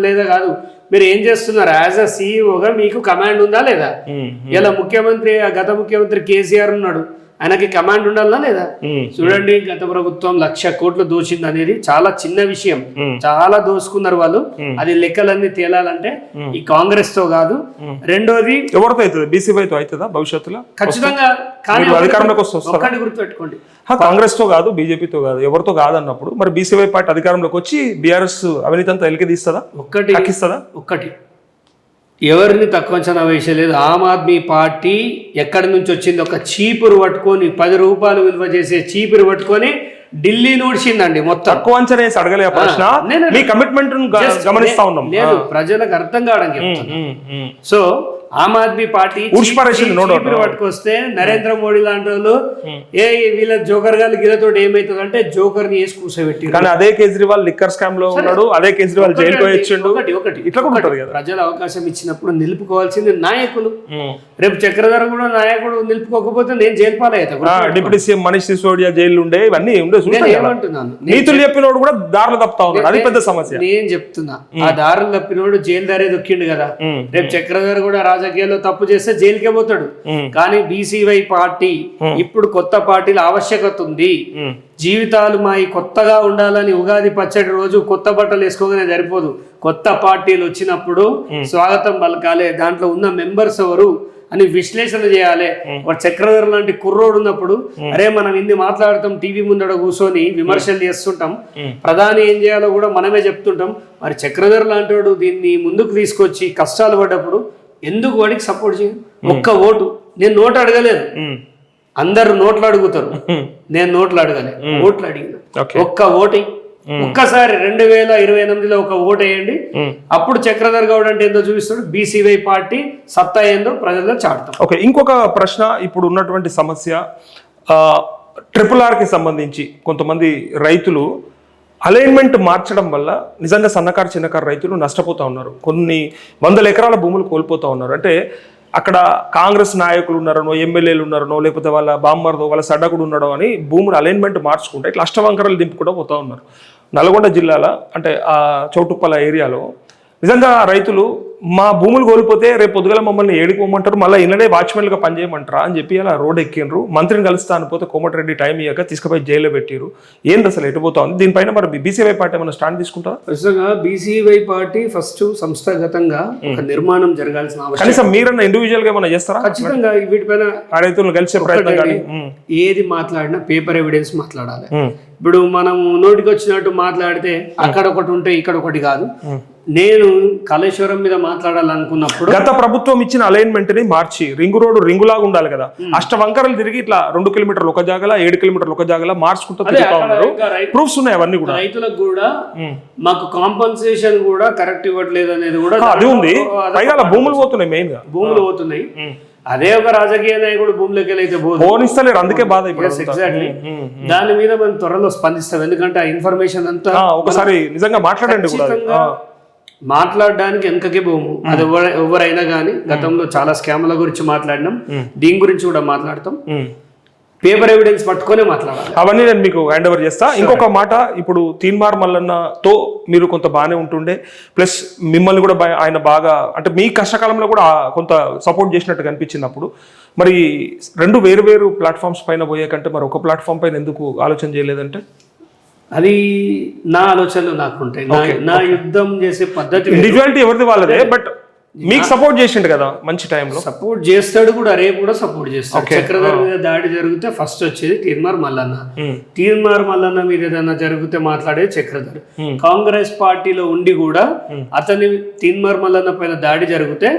లేదా కాదు, మీరు ఏం చేస్తున్నారు? యాజ్ అ సిఇఓగా మీకు కమాండ్ ఉందా లేదా? ఇలా గత ముఖ్యమంత్రి కేసీఆర్ ఉన్నాడు, ఆయనకి కమాండ్ ఉండాలా లేదా? చూడండి, గత ప్రభుత్వం 1,00,000 కోట్లు దోచింది అనేది చాలా చిన్న విషయం. చాలా దోసుకున్నారు వాళ్ళు. అది లెక్కలన్నీ తేలాలంటే ఈ కాంగ్రెస్ తో కాదు. రెండోది ఎవరితో అవుతుంది? బీసీవైతో అవుతుందా భవిష్యత్తులో? ఖచ్చితంగా. కానీ అధికారంలోకి వస్తుంది. ఒక్కటి గుర్తుపెట్టుకోండి, కాంగ్రెస్ తో కాదు, బీజేపీతో కాదు, ఎవరితో కాదు అన్నప్పుడు మరి బీసీవై పార్టీ అధికారంలోకి వచ్చి బీఆర్ఎస్ అవినీతి అంతా ఎలికి తీస్తుందా? ఒక్కటి ఎవరిని తక్కువ అంచనా వేయలేదు. ఆమ్ ఆద్మీ పార్టీ ఎక్కడి నుంచి వచ్చింది? ఒక చీపురు పట్టుకొని 10 రూపాయలు విలువ చేసే చీపురు పట్టుకొని ఢిల్లీ నోడ్చిందండి మొత్తం. తక్కువ అంచనా వేసి అడగలే ప్రశ్న, మీ కమిట్మెంట్ గమనిస్తా ఉన్నాం. లేదు, ప్రజలకు అర్థం కావడానికి చెప్తాను. సో ఆమ్ ఆద్మీ పార్టీ పట్టుకొస్తే నరేంద్ర మోడీ లాంటి వాళ్ళు వీళ్ళ జోకర్ గారు గిరతో ఏమైతుంది అంటే జోకర్ ని వేసి కూర్చోబెట్టి. కానీ అదే కేజ్రీవాల్ లిక్కర్ స్కామ్ లో ఉన్నాడు, అదే కేజ్రీవాల్ జైలుకి వచ్చిండు. ఒకటి ప్రజలు అవకాశం ఇచ్చినప్పుడు నిలుపుకోవాల్సింది నాయకులు. రేపు చక్రధర్ కూడా నాయకుడు నిలుపుకోకపోతే నేను జైలు పాలవుతా. Deputy CM Manish Sisodia jail ఉండే ఇవన్నీ ఏమంటున్నాను, నీతులు చెప్పినోడు కూడా దారులు తప్పుతా ఉన్నాడు. అది పెద్ద సమస్య. నేను చెప్తున్నా, ఆ దారులు తప్పినోడు జైలు దారే దొక్కిండు కదా. రేపు చక్రధర్ కూడా రాజకీయాల్లో తప్పు చేస్తే జైలుకే పోతాడు. కానీ బీసీవై పార్టీ ఇప్పుడు కొత్త పార్టీల ఆవశ్యకత ఉంది. జీవితాలు మాయి కొత్తగా ఉండాలని ఉగాది పచ్చడి రోజు కొత్త బట్టలు వేసుకోగానే సరిపోదు. కొత్త పార్టీలు వచ్చినప్పుడు స్వాగతం పలకాలే, దాంట్లో ఉన్న మెంబర్స్ ఎవరు అని విశ్లేషణ చేయాలి. ఒక చక్రధర్ లాంటి కుర్రోడు ఉన్నప్పుడు అరే మనం ఇన్ని మాట్లాడతాం, టీవీ ముందడ కూర్చొని విమర్శలు చేస్తుంటాం, ప్రధాని ఏం చేయాలో కూడా మనమే చెప్తుంటాం. మరి చక్రధర్ లాంటి వాడు దీన్ని ముందుకు తీసుకొచ్చి కష్టాలు పడ్డప్పుడు ఎందుకు వాడికి సపోర్ట్ చేయను? ఒక్క ఓటు. నేను నోటు అడగలేదు, అందరు నోట్లు అడుగుతారు, నేను నోట్లు అడగలే, ఓట్లు అడిగిన. ఒక్క ఓటు ఒక్కసారి 2028లో ఒక ఓటు వేయండి, అప్పుడు చక్రధర్ గౌడ్ అంటే ఏందో చూపిస్తాడు. బీసీవై పార్టీ సత్తా ఏందో ప్రజల్లో చాటుతాం. ఓకే, ఇంకొక ప్రశ్న. ఇప్పుడు ఉన్నటువంటి సమస్య RRRకి సంబంధించి కొంతమంది రైతులు అలైన్మెంట్ మార్చడం వల్ల నిజంగా సన్నకారు చిన్నకారు రైతులు నష్టపోతూ ఉన్నారు. కొన్ని 100 ఎకరాల భూములు కోల్పోతూ ఉన్నారు. అంటే అక్కడ కాంగ్రెస్ నాయకులు ఉన్నారనో ఎమ్మెల్యేలు ఉన్నారనో లేకపోతే వాళ్ళ బామ్మర్దో వాళ్ళ సడ్డకుడు ఉన్నాడో అని భూములు అలైన్మెంట్ మార్చుకుంటే ఇట్లా అష్టవంకరలు దింపుకుంటూ పోతా ఉన్నారు. నల్గొండ జిల్లాలో అంటే ఆ చౌటుప్పల ఏరియాలో నిజంగా రైతులు మా భూములు కోల్పోతే రేపు పొద్దుగల మమ్మల్ని ఏడిపోమంటారు, మళ్ళీ ఇళ్ళనే వాచ్మెన్గా పనిచేయమంటారా అని చెప్పి అలా రోడ్ ఎక్కిండ్రు. మంత్రిని కలుస్తా అనిపోతే కోమటిరెడ్డి టైం ఇయ్యాక తీసుకుపోయి జైల్లో పెట్టిరు. ఏంది అసలు ఎటుపోతా ఉంది? దీనిపైన మరి బీసీవై పార్టీ ఏమైనా స్టాండ్ తీసుకుంటారా? ఖచ్చితంగా బీసీవై పార్టీ ఫస్ట్ సంస్థాగతంగా ఒక నిర్మాణం జరగాల్సిన అవసరం. కనీసం మీరన్నా ఇండివిజువల్ గా ఏమైనా చేస్తారా? ఖచ్చితంగా వీటిపైన ఆ రైతులను కలిసే ప్రయత్నం కానీ ఏది మాట్లాడినా పేపర్ ఎవిడెన్స్ మాట్లాడాలి. ఇప్పుడు మనం నోటికి వచ్చినట్టు మాట్లాడితే అక్కడ ఒకటి ఉంటే ఇక్కడ ఒకటి కాదు. నేను కాళేశ్వరం మీద మాట్లాడాలనుకున్నప్పుడు గత ప్రభుత్వం ఇచ్చిన అలైన్మెంట్ ని మార్చి రింగు రోడ్డు రింగులాగా ఉండాలి కదా, అష్టవంకరలు తిరిగి ఇట్లా 2 కిలోమీటర్లు ఒక జాగల 7 కిలోమీటర్లు ఒక జాగల మార్చుకుంటూ ఉన్నారు. ప్రూఫ్స్ ఉన్నాయి అవన్నీ కూడా. రైతులకు కూడా మాకు కాంపన్సేషన్ కూడా కరెక్ట్ ఇవ్వట్లేదు అనేది కూడా అది ఉంది. పైగా భూములు పోతున్నాయి, మెయిన్ గా భూములు పోతున్నాయి. అదే ఒక రాజకీయ నాయకుడు భూమిలోకి వెళ్ళైతే పోనిస్తలేరు, అందుకే బాధ. ఎగ్జాక్ట్లీ దాని మీద మనం త్వరలో స్పందిస్తాం. ఎందుకంటే ఆ ఇన్ఫర్మేషన్ అంతా ఒకసారి నిజంగా మాట్లాడండి కూడా. మాట్లాడడానికి వెనకకే పోము. అది ఎవరైనా కానీ గతంలో చాలా స్కామ్ల గురించి మాట్లాడినాం, దీని గురించి కూడా మాట్లాడతాం. పేపర్ ఎవిడెన్స్ పట్టుకునే మాట్లాడాలి. అవన్నీ నేను మీకు హ్యాండ్ ఓవర్ చేస్తా. ఇంకొక మాట, ఇప్పుడు తీన్మార్ మల్లన్నతో మీరు కొంత బాగానే ఉంటుండే, ప్లస్ మిమ్మల్ని కూడా ఆయన బాగా అంటే మీ కష్టకాలంలో కూడా కొంత సపోర్ట్ చేసినట్టు కనిపించినప్పుడు మరి 2 వేరు ప్లాట్ఫామ్స్ పైన పోయే కంటే మరి ఒక ప్లాట్ఫామ్ పైన ఎందుకు ఆలోచన చేయలేదంటే? అది నా ఆలోచనలు నాకుంటాయి. నా యుద్ధం చేసే పద్ధతి ఇండివిజువాలిటీ ఎవరిది వాళ్ళదే, బట్ మీకు సపోర్ట్ చేసిండు కదా మంచి టైంలో. సపోర్ట్ చేస్తాడు కూడా, రేపు కూడా సపోర్ట్ చేస్తాడు. చక్రధర్ మీద దాడి జరిగితే ఫస్ట్ వచ్చేది తీన్మార్ మల్లన్న. తీన్మార్ మల్లన్న మీద ఏదైనా జరిగితే మాట్లాడేది చక్రధర్. కాంగ్రెస్ పార్టీలో ఉండి కూడా అతని తీన్మార్ మల్లన్న పైన దాడి జరిగితే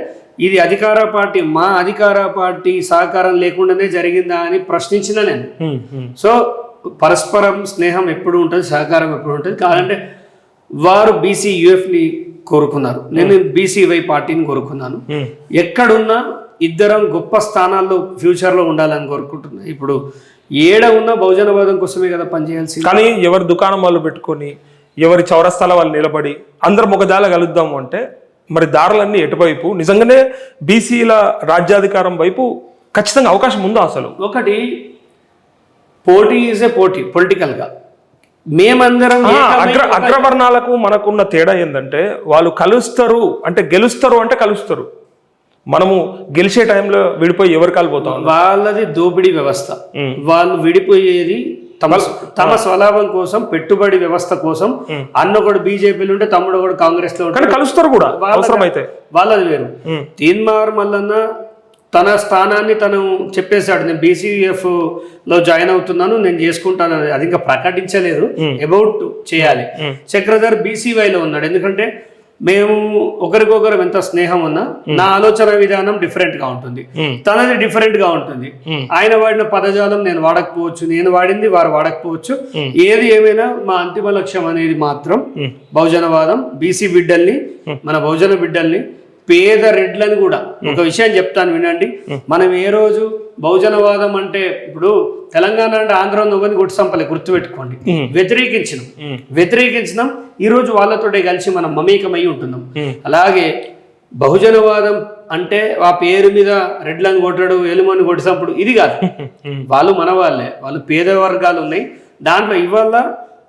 ఇది అధికార పార్టీ, మా అధికార పార్టీ సహకారం లేకుండానే జరిగిందా అని ప్రశ్నించిన నేను. సో పరస్పరం స్నేహం ఎప్పుడు ఉంటుంది, సహకారం ఎప్పుడు ఉంటుంది. కాదంటే వారు బీసీ యూఎఫ్ని కోరుకున్నారు, నేను బీసీవై పార్టీని కోరుకున్నాను. ఎక్కడున్నా ఇద్దరం గొప్ప స్థానాల్లో ఫ్యూచర్లో ఉండాలని కోరుకుంటున్నా. ఇప్పుడు ఏడ ఉన్న బహుజనవాదం కోసమే కదా పనిచేయాల్సి. కానీ ఎవరి దుకాణం వాళ్ళు పెట్టుకొని ఎవరి చౌరస్తాల వాళ్ళు నిలబడి అందరం ఒక జాల కలుద్దాము అంటే మరి దారులన్నీ ఎటువైపు? నిజంగానే బీసీల రాజ్యాధికారం వైపు ఖచ్చితంగా అవకాశం ఉందా అసలు? ఒకటి పోటీ ఈజ్ ఏ పోటీ పొలిటికల్గా. మేమందరం అగ్రవర్ణాలకు మనకున్న తేడా ఏంటంటే వాళ్ళు కలుస్తారు అంటే గెలుస్తారు అంటే కలుస్తారు, మనము గెలిచే టైంలో విడిపోయి ఎవరు కాలిపోతాం. వాళ్ళది దోపిడీ వ్యవస్థ. వాళ్ళు విడిపోయేది తమ స్వలాభం కోసం, పెట్టుబడి వ్యవస్థ కోసం. అన్న ఒకడు బీజేపీలో ఉంటే తమ్ముడు ఒకడు కాంగ్రెస్ లో ఉంటే కలుస్తారు కూడా అవసరమైతే. వాళ్ళది వేరు. తీన్మార్ మల్లన్న తన స్థానాన్ని తను చెప్పేశాడు, నేను బీసీఎఫ్ లో జాయిన్ అవుతున్నాను, నేను చేసుకుంటాను. అది ఇంకా ప్రకటించలేదు, అబౌట్ చేయాలి. చక్రధర్ బీసీవైలో ఉన్నాడు. ఎందుకంటే మేము ఒకరికొకరు ఎంత స్నేహం ఉన్నా నా ఆలోచన విధానం డిఫరెంట్ గా ఉంటుంది, తనది డిఫరెంట్ గా ఉంటుంది. ఆయన వాడిన పదజాలం నేను వాడకపోవచ్చు, నేను వాడింది వారు వాడకపోవచ్చు. ఏది ఏమైనా మా అంతిమ లక్ష్యం అనేది మాత్రం బహుజనవాదం. బీసీ బిడ్డల్ని, మన బహుజన బిడ్డల్ని, పేద రెడ్లని కూడా ఒక విషయం చెప్తాను వినండి. మనం ఏ రోజు బహుజనవాదం అంటే ఇప్పుడు తెలంగాణ అంటే ఆంధ్ర నవ్వని గుడి సంపలే, గుర్తుపెట్టుకోండి. వ్యతిరేకించినాం. ఈ రోజు వాళ్ళతోటే కలిసి మనం మమేకమై ఉంటున్నాం. అలాగే బహుజనవాదం అంటే ఆ పేరు మీద రెడ్లను కొట్టడు, ఎలుమని కొట్టి సంపుడు ఇది కాదు. వాళ్ళు మన వాళ్ళే, వాళ్ళు పేద వర్గాలు ఉన్నాయి. దాంట్లో ఇవాళ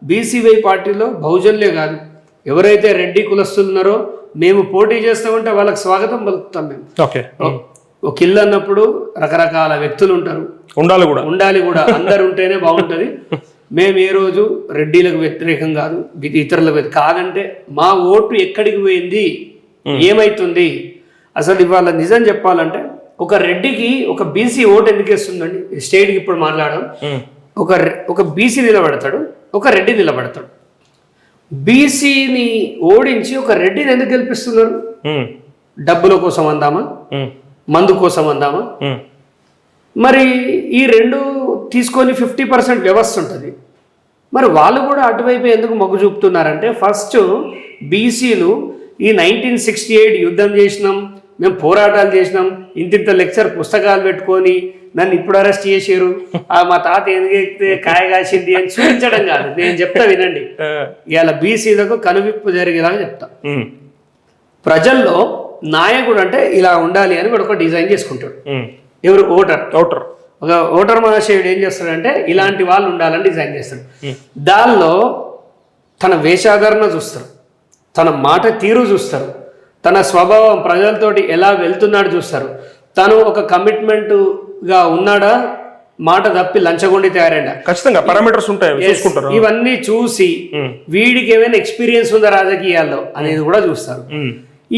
బీసీవై పార్టీలో బహుజనులే కాదు, ఎవరైతే రెడ్డి కులస్తులు ఉన్నారో మేము పోటీ చేస్తామంటే వాళ్ళకి స్వాగతం పలుకుతాం. మేము ఒక ఇల్లు అన్నప్పుడు రకరకాల వ్యక్తులు ఉంటారు, ఉండాలి కూడా అందరు ఉంటేనే బాగుంటది. మేము ఏ రోజు రెడ్డిలకు వ్యతిరేకం కాదు, ఇతరులకు కాదంటే మా ఓటు ఎక్కడికి పోయింది, ఏమైతుంది అసలు. ఇవాళ నిజం చెప్పాలంటే ఒక రెడ్డికి ఒక బీసీ ఓటు ఎందుకు వేస్తుందండి? స్టేట్కి ఇప్పుడు మాట్లాడడం, ఒక బీసీ నిలబడతాడు, ఒక రెడ్డి నిలబడతాడు. బీసీని ఓడించి ఒక రెడ్డిని ఎందుకు గెలిపిస్తున్నారు? డబ్బుల కోసం అందామా, మందు కోసం అందామా? మరి ఈ రెండు తీసుకొని 50% వ్యవస్థ ఉంటుంది. మరి వాళ్ళు కూడా అటువైపు ఎందుకు మొగ్గు చూపుతున్నారంటే, ఫస్ట్ బీసీలు ఈ 1968 యుద్ధం చేసినాం, మేము పోరాటాలు చేసినాం, ఇంతింత లెక్చర్ పుస్తకాలు పెట్టుకొని నన్ను ఇప్పుడు అరెస్ట్ చేసారు, మా తాత ఎందుకైతే కాయ కాసింది అని చూపించడం కాదు. నేను చెప్తా వినండి, ఇవాళ బీసీలకు కనువిప్పు జరిగేలాగా చెప్తా. ప్రజల్లో నాయకుడు అంటే ఇలా ఉండాలి అని వాడు ఒక డిజైన్ చేసుకుంటాడు. ఎవరు? ఓటర్. ఒక ఓటర్ మహాశయుడు ఏం చేస్తాడంటే ఇలాంటి వాళ్ళు ఉండాలని డిజైన్ చేస్తాడు. దానిలో తన వేషాధరణ చూస్తారు, తన మాట తీరు చూస్తారు, తన స్వభావం ప్రజలతోటి ఎలా వెళ్తున్నాడు చూస్తారు, తను ఒక కమిట్మెంట్గా ఉన్నాడా, మాట తప్పి లంచగొండి తయారైందా, ఖచ్చితంగా పారామీటర్స్ ఉంటాయి చూసుకుంటారు. ఇవన్నీ చూసి వీడికి ఏమైనా ఎక్స్పీరియన్స్ ఉందా రాజకీయాల్లో అనేది కూడా చూస్తారు.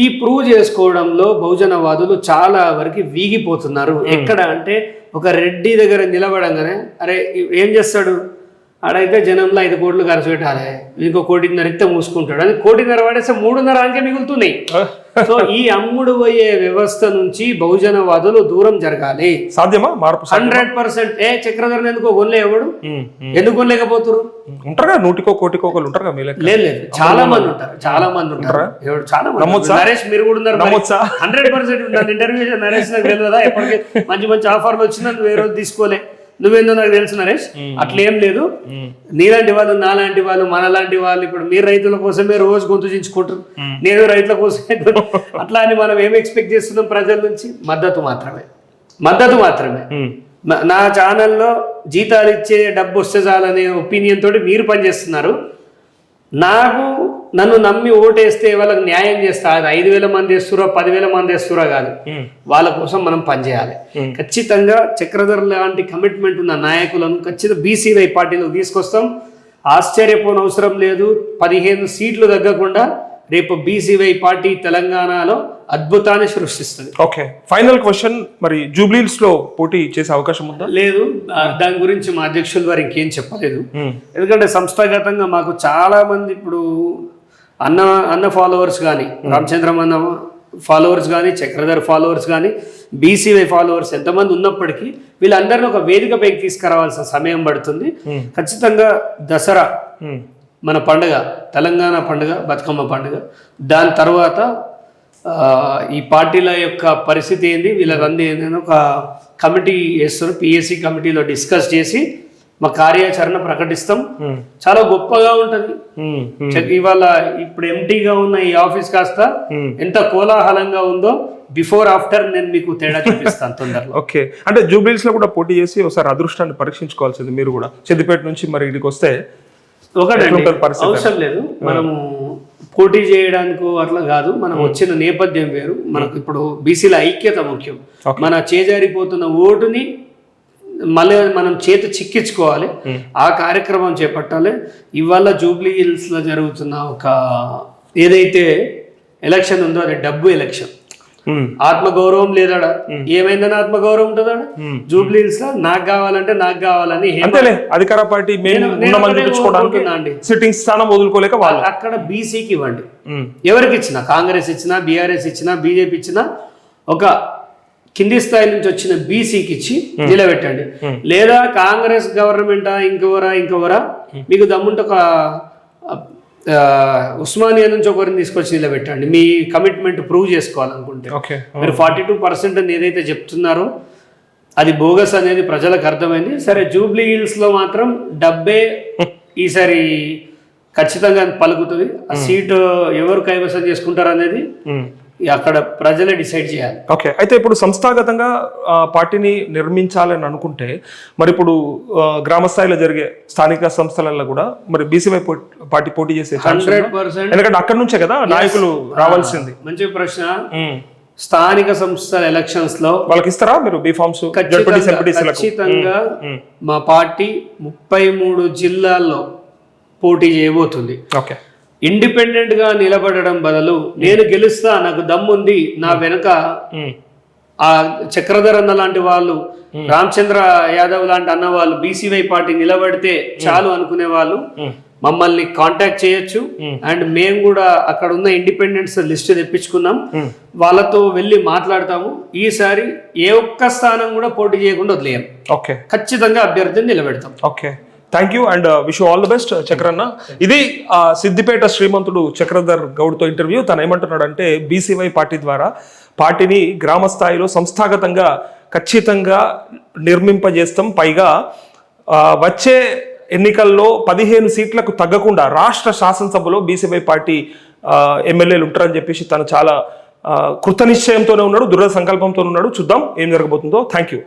ఈ ప్రూవ్ చేసుకోవడంలో బహుజనవాదులు చాలా వరకు వీగిపోతున్నారు. ఎక్కడ అంటే ఒక రెడ్డి దగ్గర నిలబడంగానే అరే ఏం చేస్తాడు, ఆడైతే జనంలో 5 కోట్లు ఖర్చు పెట్టాలి, ఇంకో 1.5 ఇస్తే మూసుకుంటాడు అని 1.5 పడేస్తే 3.5 అంకే మిగులుతున్నాయి. సో ఈ అమ్ముడు పోయే వ్యవస్థ నుంచి బహుజనవాదులు దూరం జరగాలి. సాధ్యమా మార్పు? 100%. చక్రధరని ఎందుకో కొనలే, ఎవడు ఎందుకు కొనలేకపోతున్నారు? ఉంటారుగా 100 కోటికో ఉంటారుగా. లేదు, చాలా మంది ఉంటారు. చాలా మంది నరేష్ మీరు కూడా ఉన్నారు. 100% ఉంటారు. ఇంటర్వ్యూ నరేష్ నాకు తెలియదా, ఎప్పటికీ మంచి మంచి ఆఫర్లు వచ్చినా నువ్వు ఏ రోజు తీసుకోలే, నువ్వేందో నాకు తెలుసు నరేష్. అట్లేం లేదు, నీలాంటి వాళ్ళు, నాలాంటి వాళ్ళు, మనలాంటి వాళ్ళు, ఇప్పుడు మీరు రైతుల కోసమే రోజు గొంతు చించుకుంటారు, నేను రైతుల కోసమే. అట్లా అని మనం ఏమి ఎక్స్పెక్ట్ చేస్తున్నాం ప్రజల నుంచి? మద్దతు మాత్రమే. నా ఛానల్లో జీతాలు ఇచ్చే డబ్బు వస్తే చాలనే ఒపీనియన్ తోటి మీరు పనిచేస్తున్నారు. నన్ను నమ్మి ఓటేస్తే వాళ్ళకి న్యాయం చేస్తా. అది 5,000 మంది వేస్తురా, 10,000 మంది వేస్తురా కాదు, వాళ్ళ కోసం మనం పనిచేయాలి. ఖచ్చితంగా చక్రధర్ లాంటి కమిట్మెంట్ ఉన్న నాయకులను ఖచ్చితంగా బీసీవై పార్టీలో తీసుకొస్తాం. ఆశ్చర్యపోనవసరం లేదు, 15 సీట్లు తగ్గకుండా రేపు బీసీవై పార్టీ తెలంగాణలో అద్భుతాన్ని సృష్టిస్తుంది. ఓకే, ఫైనల్ క్వశ్చన్, మరి జూబ్లీహిల్స్ లో పోటీ చేసే అవకాశం ఉందా? లేదు, దాని గురించి మా అధ్యక్షుల వారు ఇంకేం చెప్పలేదు. ఎందుకంటే సంస్థాగతంగా మాకు చాలా మంది ఇప్పుడు అన్న ఫాలోవర్స్ కానీ, రామచంద్రం అన్న ఫాలోవర్స్ కానీ, చక్రధర్ ఫాలోవర్స్ కానీ, బీసీవై ఫాలోవర్స్ ఎంతమంది ఉన్నప్పటికీ వీళ్ళందరినీ ఒక వేదికపైకి తీసుకురావాల్సిన సమయం పడుతుంది. ఖచ్చితంగా దసరా మన పండుగ, తెలంగాణ పండుగ, బతుకమ్మ పండుగ, దాని తర్వాత ఈ పార్టీల యొక్క పరిస్థితి ఏంది, వీళ్ళందరూ ఏంటంటే ఒక కమిటీ వేస్తారు. పిఎస్సి కమిటీలో డిస్కస్ చేసి మా కార్యాచరణ ప్రకటిస్తాం. చాలా గొప్పగా ఉంటది. ఇవాళ ఇప్పుడు ఎంటీగా ఉన్న ఈ ఆఫీస్ కాస్త ఎంత కోలాహలంగా ఉందో బిఫోర్ ఆఫ్టర్ నేను మీకు తేడా చూపిస్తాను తొందరలో. ఓకే, అంటే జూబ్లీహిల్స్ లో కూడా పోటీ చేసి ఒకసారి అదృష్టాన్ని పరీక్షించుకోవాల్సింది మీరు కూడా. సిద్దిపేట నుంచి మరి ఇక్కడికి వస్తే అవసరం లేదు, మనము పోటీ చేయడానికి అట్లా కాదు, మనం వచ్చిన నేపథ్యం వేరు. మనకు ఇప్పుడు బీసీల ఐక్యత ముఖ్యం. మన చేజారిపోతున్న ఓటుని మళ్ళీ మనం చేతి చిక్కించుకోవాలి, ఆ కార్యక్రమం చేపట్టాలి. ఇవాళ జూబ్లీహిల్స్ లో జరుగుతున్న ఒక ఏదైతే ఎలక్షన్ ఉందో అది డబ్బు ఎలక్షన్. ఆత్మగౌరవం లేదాడా? ఏమైందని ఆత్మగౌరవం ఉంటుందా జూబ్లీహిల్స్ లో? నాకు కావాలంటే నాకు కావాలని అధికార పార్టీ సిట్టింగ్ స్థానం వదులుకోలేక వాళ్ళు అక్కడ బీసీకి ఇవ్వండి. ఎవరికి ఇచ్చినా, కాంగ్రెస్ ఇచ్చినా, బీఆర్ఎస్ ఇచ్చినా, బీజేపీ ఇచ్చినా, ఒక కింది స్థాయి నుంచి వచ్చిన బీసీకి ఇచ్చి నిలబెట్టండి. లేదా కాంగ్రెస్ గవర్నమెంటా ఇంకెవరా మీకు దమ్ముంటే ఒక ఉస్మానియా నుంచి ఒకరిని తీసుకొచ్చి నిలబెట్టండి. మీ కమిట్మెంట్ ప్రూవ్ చేసుకోవాలనుకుంటే. మీరు 42% అని ఏదైతే చెప్తున్నారో అది బోగస్ అనేది ప్రజలకు అర్థమైంది. సరే, జూబ్లీహిల్స్ లో మాత్రం డబ్బే ఈసారి ఖచ్చితంగా పలుకుతుంది. ఆ సీటు ఎవరు కైవసం చేసుకుంటారు అనేది అక్కడ ప్రజలే డిసైడ్ చేయాలి. ఓకే, అయితే ఇప్పుడు సంస్థాగతంగా పార్టీని నిర్మించాలని అనుకుంటే మరి ఇప్పుడు గ్రామ స్థాయిలో జరిగే స్థానిక సంస్థలలో కూడా మరి బీసీవై పార్టీ పోటీ చేసే 100%, ఎందుకంటే అక్కడ నుంచే కదా నాయకులు రావాల్సింది. మంచి ప్రశ్న. స్థానిక సంస్థల ఎలక్షన్స్ లో వాళ్ళకి ఇస్తారా మీరు బీ ఫార్మ్స్? ఖచ్చితంగా మా పార్టీ 33 జిల్లాల్లో పోటీ చేయబోతుంది. ఓకే, ఇండిపెండెంట్ గా నిలబడడం బదులు నేను గెలుస్తా, నాకు దమ్ముంది, నా వెనక ఆ చక్రధర్ అన్న లాంటి వాళ్ళు, రామచంద్ర యాదవ్ లాంటి అన్న వాళ్ళు బీసీవై పార్టీ నిలబడితే చాలు అనుకునే వాళ్ళు మమ్మల్ని కాంటాక్ట్ చేయొచ్చు. అండ్ మేము కూడా అక్కడ ఉన్న ఇండిపెండెంట్స్ లిస్ట్ తెప్పించుకున్నాం, వాళ్ళతో వెళ్ళి మాట్లాడతాము. ఈసారి ఏ ఒక్క స్థానం కూడా పోటీ చేయకుండా వదిలేయం. ఓకే, ఖచ్చితంగా అభ్యర్థిని నిలబెడతాం. Okay, thank you and wish all the best చక్రన్న. ఇది సిద్దిపేట శ్రీమంతుడు చక్రధర్ గౌడ్తో ఇంటర్వ్యూ. తను ఏమంటున్నాడంటే బీసీవై పార్టీ ద్వారా పార్టీని గ్రామ స్థాయిలో సంస్థాగతంగా ఖచ్చితంగా నిర్మింపజేస్తాం. పైగా వచ్చే ఎన్నికల్లో 15 సీట్లకు తగ్గకుండా రాష్ట్ర శాసనసభలో బీసీవై పార్టీ ఎమ్మెల్యేలు ఉంటారని చెప్పేసి తను చాలా కృత నిశ్చయంతోనే ఉన్నాడు, దృఢ సంకల్పంతో ఉన్నాడు. చూద్దాం ఏం జరగబోతుందో. Thank you.